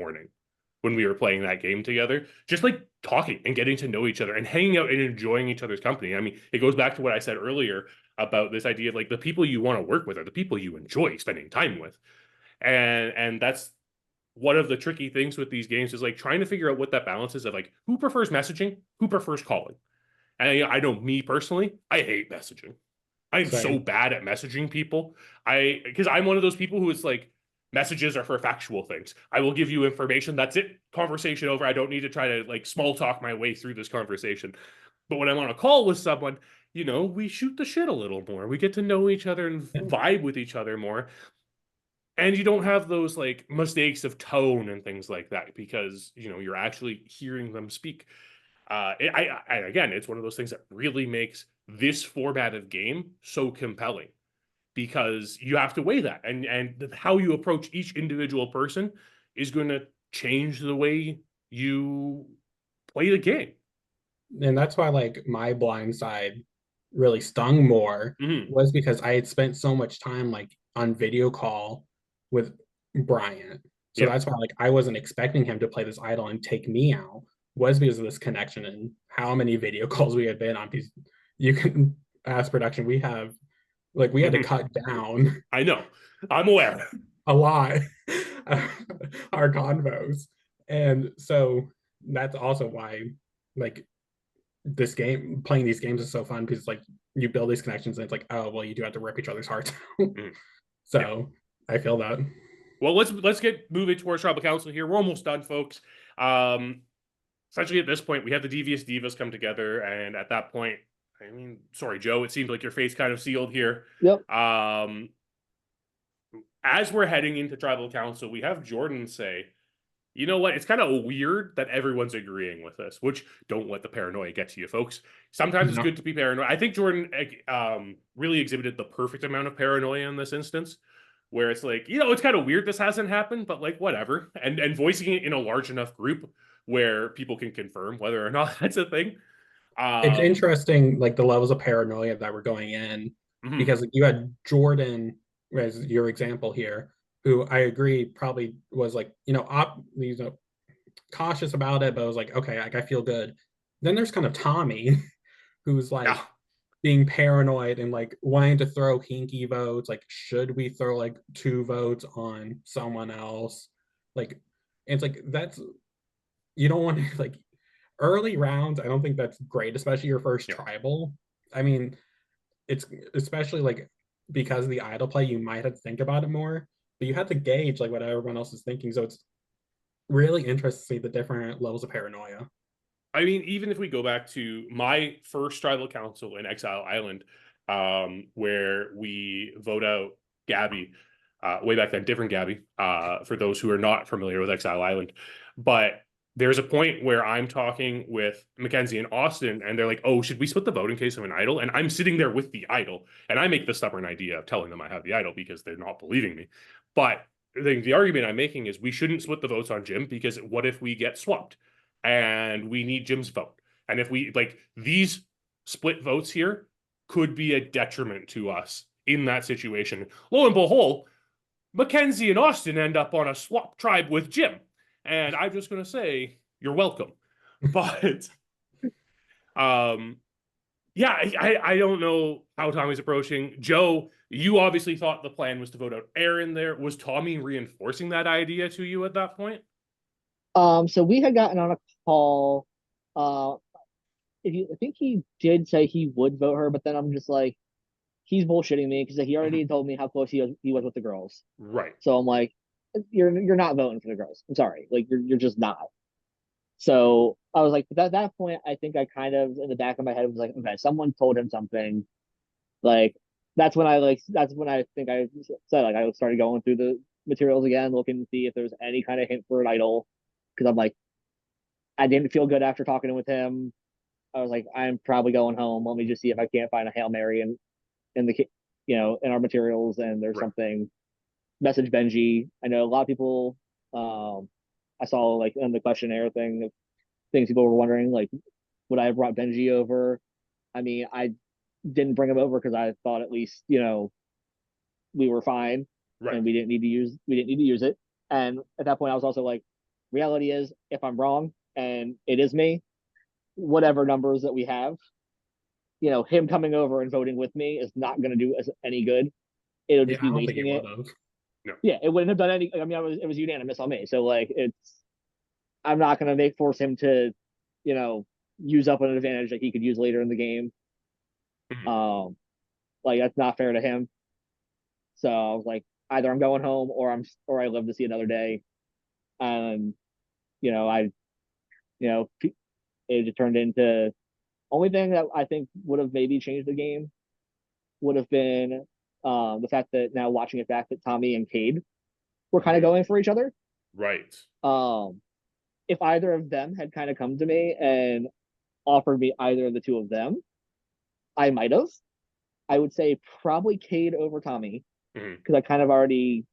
when we were playing that game together, just like talking and getting to know each other and hanging out and enjoying each other's company. I mean, it goes back to what I said earlier about this idea of like the people you want to work with are the people you enjoy spending time with. And that's one of the tricky things with these games, is like trying to figure out what that balance is of like who prefers messaging, who prefers calling. And I know me personally, I hate messaging. I'm so bad at messaging people. Because I'm one of those people who is like, messages are for factual things. I will give you information. That's it. Conversation over. I don't need to try to like small talk my way through this conversation. But when I'm on a call with someone, we shoot the shit a little more. We get to know each other and vibe with each other more. And you don't have those like mistakes of tone and things like that because, you're actually hearing them speak. Again, it's one of those things that really makes this format of game so compelling, because you have to weigh that, and how you approach each individual person is going to change the way you play the game. And that's why like my blind side really stung more, was because I had spent so much time like on video call with Bryant. So that's why like I wasn't expecting him to play this idol and take me out. was because of this connection and how many video calls we had been on. Because you can ask production, we had to cut down. I know, I'm aware. A lot our convos, and so that's also why like playing these games is so fun, because like you build these connections and it's like, oh well, you do have to rip each other's hearts out. So yeah. I feel that. Well, let's get moving towards tribal council here. We're almost done, folks. Essentially at this point we have the devious divas come together, and at that point, I mean, sorry Joe, it seemed like your face kind of sealed here. Yep. As we're heading into tribal council, we have Jordyn say, you know what, it's kind of weird that everyone's agreeing with this, which don't let the paranoia get to you, folks. Sometimes it's good to be paranoid. I think Jordyn really exhibited the perfect amount of paranoia in this instance, where it's like, you know, it's kind of weird this hasn't happened, but like whatever, and voicing it in a large enough group where people can confirm whether or not that's a thing. It's interesting, like the levels of paranoia that were going in, because you had Jordyn as your example here, who I agree probably was like, cautious about it, but was like, okay, like I feel good. Then there's kind of Tommy, who's like being paranoid and like wanting to throw hinky votes. Like, should we throw like 2 votes on someone else? Like, and it's like, that's, you don't want to like early rounds. I don't think that's great, especially your first tribal. I mean, it's especially like because of the idol play, you might have to think about it more, but you have to gauge like what everyone else is thinking. So it's really interesting to see the different levels of paranoia. I mean, even if we go back to my first tribal council in Exile Island, where we vote out Gabby, way back then, different Gabby, for those who are not familiar with Exile Island. But there's a point where I'm talking with Mackenzie and Austin, and they're like, oh, should we split the vote in case of an idol? And I'm sitting there with the idol, and I make the stubborn idea of telling them I have the idol because they're not believing me. But the argument I'm making is we shouldn't split the votes on Jim, because what if we get swapped? And we need Jim's vote. And if we, like, these split votes here could be a detriment to us in that situation. Lo and behold, Mackenzie and Austin end up on a swap tribe with Jim. And I'm just going to say, you're welcome. But, yeah, I don't know how Tommy's approaching. Joe, you obviously thought the plan was to vote out Erin there. Was Tommy reinforcing that idea to you at that point? So we had gotten on a call. I think he did say he would vote her, but then I'm just like, he's bullshitting me, because he already told me how close he was with the girls. Right. So I'm like, you're not voting for the girls. I'm sorry, like you're just not. So I was like, but at that point, I think I kind of in the back of my head was like, okay, someone told him something. Like that's when I think I said, like, I started going through the materials again, looking to see if there's any kind of hint for an idol. Because I'm like, I didn't feel good after talking with him. I was like, I'm probably going home. Let me just see if I can't find a Hail Mary in the, in our materials, and there's something. Message Benji. I know a lot of people. I saw like in the questionnaire thing, things people were wondering, like, would I have brought Benji over? I mean, I didn't bring him over because I thought at least we were fine, and we didn't need to use it. And at that point, I was also like, reality is, if I'm wrong and it is me, whatever numbers that we have, him coming over and voting with me is not going to do us any good. It'll just be wasting it. No. Yeah, it wouldn't have done any. I mean, it was unanimous on me. So like, I'm not going to force him to, use up an advantage that he could use later in the game. Like that's not fair to him. So I was like, either I'm going home or I live to see another day. It just turned into only thing that I think would have maybe changed the game would have been the fact that now watching it back that Tommy and Cade were kind of going for each other. Right. If either of them had kind of come to me and offered me either of the two of them, I might have. I would say probably Cade over Tommy, because I kind of already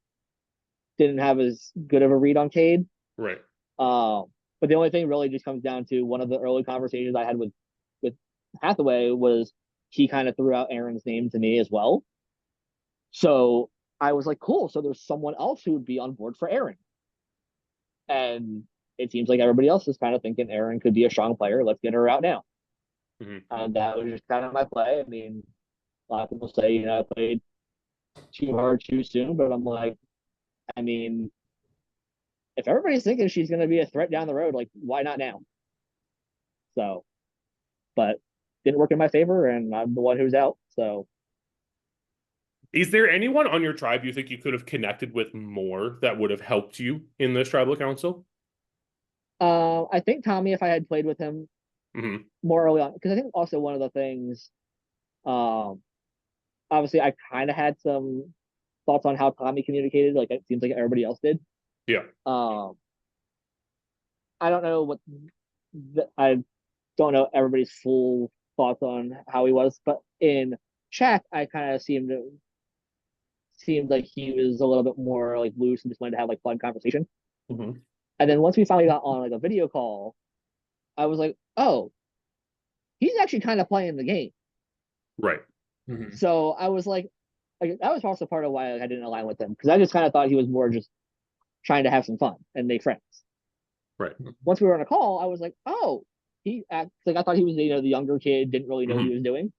didn't have as good of a read on Cade. Right. But the only thing really just comes down to one of the early conversations I had with Hathaway was he kind of threw out Erin's name to me as well. So I was like, cool. So there's someone else who would be on board for Erin. And it seems like everybody else is kind of thinking Erin could be a strong player. Let's get her out now. Mm-hmm. And that was just kind of my play. I mean, a lot of people say, you know, I played too hard too soon, but I'm like, I mean, if everybody's thinking she's going to be a threat down the road, like, why not now? So, but didn't work in my favor, and I'm the one who's out. So, is there anyone on your tribe you think you could have connected with more that would have helped you in this tribal council? I think Tommy, if I had played with him more early on, because I think also one of the things, obviously I kind of had some thoughts on how Tommy communicated, like it seems like everybody else did. Yeah. I don't know I don't know everybody's full thoughts on how he was, but in chat, I kind of seemed like he was a little bit more like loose and just wanted to have like fun conversation. Mm-hmm. And then once we finally got on like a video call, I was like, oh, he's actually kind of playing the game. Right. Mm-hmm. So I was like that was also part of why I didn't align with him, because I just kind of thought he was more just trying to have some fun and make friends. Right. Once we were on a call, I was like, oh, he acts like I thought he was, you know, the younger kid, didn't really know what he was doing.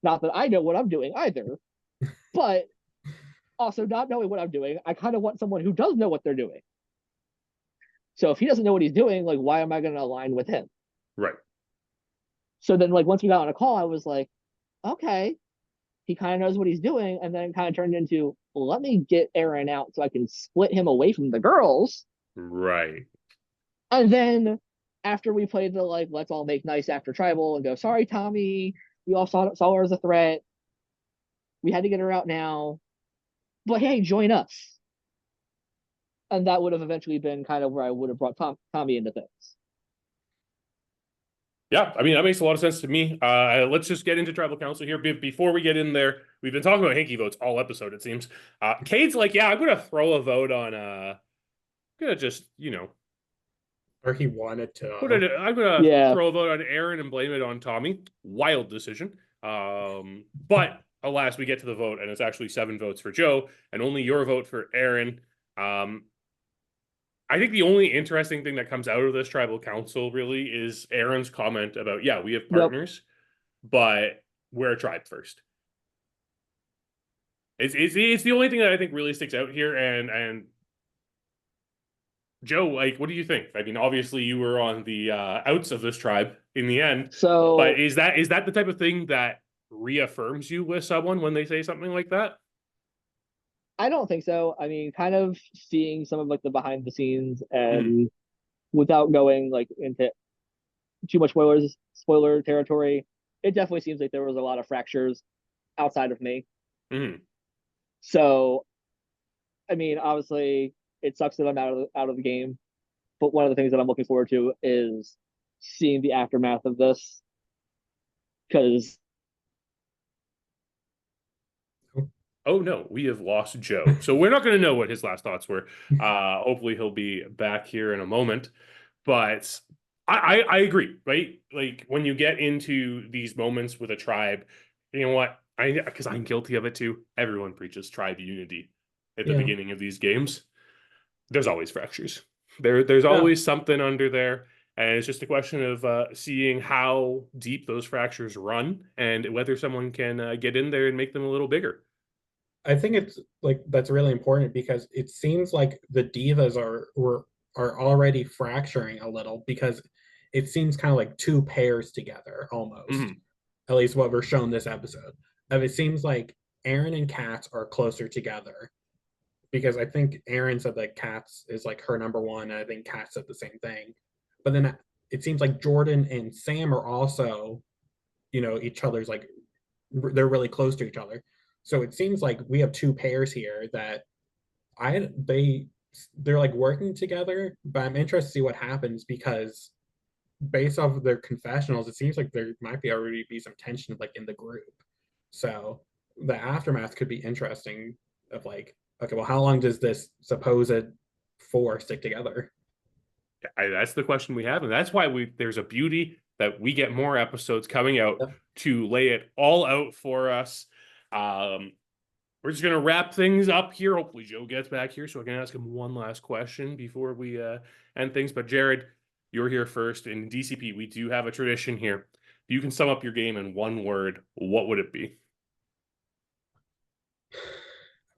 Not that I know what I'm doing either, but also not knowing what I'm doing, I kind of want someone who does know what they're doing. So if he doesn't know what he's doing, like, why am I going to align with him? Right. So then, like, once we got on a call, I was like, okay, he kind of knows what he's doing. And then it kind of turned into, well, let me get Erin out so I can split him away from the girls. Right. And then after we played the, like, let's all make nice after tribal and go, sorry, Tommy, we all saw her as a threat. We had to get her out now. But hey, join us. And that would have eventually been kind of where I would have brought Tommy into things. Yeah, I mean, that makes a lot of sense to me. Let's just get into tribal council here. Before we get in there, we've been talking about hanky votes all episode, it seems. Cade's like, yeah, I'm going to throw a vote on, I'm going to just, you know. Or he wanted to. I'm going to throw a vote on Erin and blame it on Tommy. Wild decision. But alas, we get to the vote, and it's actually 7 votes for Joe, and only your vote for Erin. I think the only interesting thing that comes out of this tribal council really is Erin's comment about, yeah, we have partners, but we're a tribe first. It's the only thing that I think really sticks out here. And Joe, like, what do you think? I mean, obviously you were on the outs of this tribe in the end. So, but is that the type of thing that reaffirms you with someone when they say something like that? I don't think so. I mean, kind of seeing some of like the behind the scenes and without going like into too much spoiler territory, it definitely seems like there was a lot of fractures outside of me. So, I mean, obviously it sucks that I'm out of the game, but one of the things that I'm looking forward to is seeing the aftermath of this, because oh no, we have lost Joe. So we're not going to know what his last thoughts were. Hopefully he'll be back here in a moment. But I agree, right? Like when you get into these moments with a tribe, you know what? Because I'm guilty of it too. Everyone preaches tribe unity at the beginning of these games. There's always fractures. There's always something under there. And it's just a question of seeing how deep those fractures run and whether someone can get in there and make them a little bigger. I think it's like that's really important because it seems like the divas are already fracturing a little, because it seems kind of like 2 pairs together almost. At least what we're shown this episode. It seems like Erin and Katz are closer together, because I think Erin said that Katz is like her number 1, and I think Katz said the same thing. But then it seems like Jordyn and Sam are also, you know, each other's like they're really close to each other. So it seems like we have 2 pairs here that they're like working together, but I'm interested to see what happens, because based off of their confessionals, it seems like there might already be some tension like in the group. So the aftermath could be interesting of like, okay, well, how long does this supposed 4 stick together? That's the question we have, and that's why there's a beauty that we get more episodes coming out to lay it all out for us. we're just gonna wrap things up here. Hopefully Joe gets back here so I can ask him one last question before we end things. But Jared, you're here first. In DCP, we do have a tradition here. If you can sum up your game in one word, what would it be? I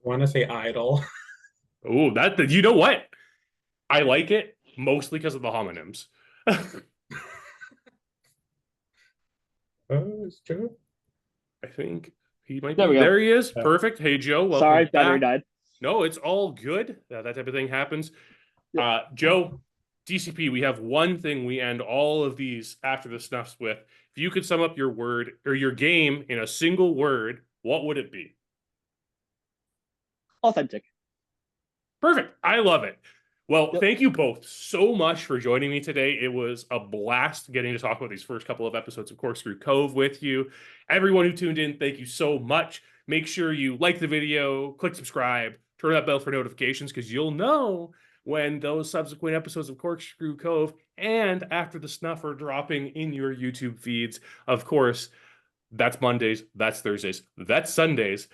want to say idle. Oh, you know what? I like it mostly because of the homonyms. Oh, it's true. I think he might There be. we go. There he is. Yeah. Perfect. Hey, Joe. Welcome Sorry, back. battery died. No, it's all good. That type of thing happens. Yep. Joe, DCP, we have one thing we end all of these after the snuffs with. If you could sum up your word or your game in a single word, what would it be? Authentic. Perfect. I love it. Well, Yep. thank you both so much for joining me today. It was a blast getting to talk about these first couple of episodes of Corkscrew Cove with you. Everyone who tuned in, thank you so much. Make sure you like the video, click subscribe, turn that bell for notifications because you'll know when those subsequent episodes of Corkscrew Cove and After the Snuff are dropping in your YouTube feeds. Of course, that's Mondays, that's Thursdays, that's Sundays.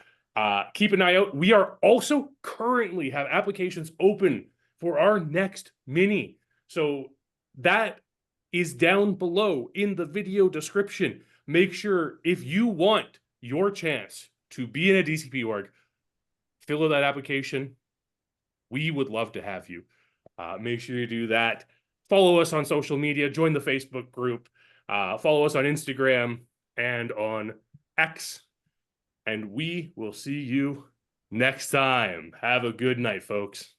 Keep an eye out. We are also currently have applications open for our next mini. So that is down below in the video description. Make sure if you want your chance to be in a DCP org, fill out that application. We would love to have you. Make sure you do that. Follow us on social media. Join the Facebook group. Follow us on Instagram and on X. And we will see you next time. Have a good night, folks.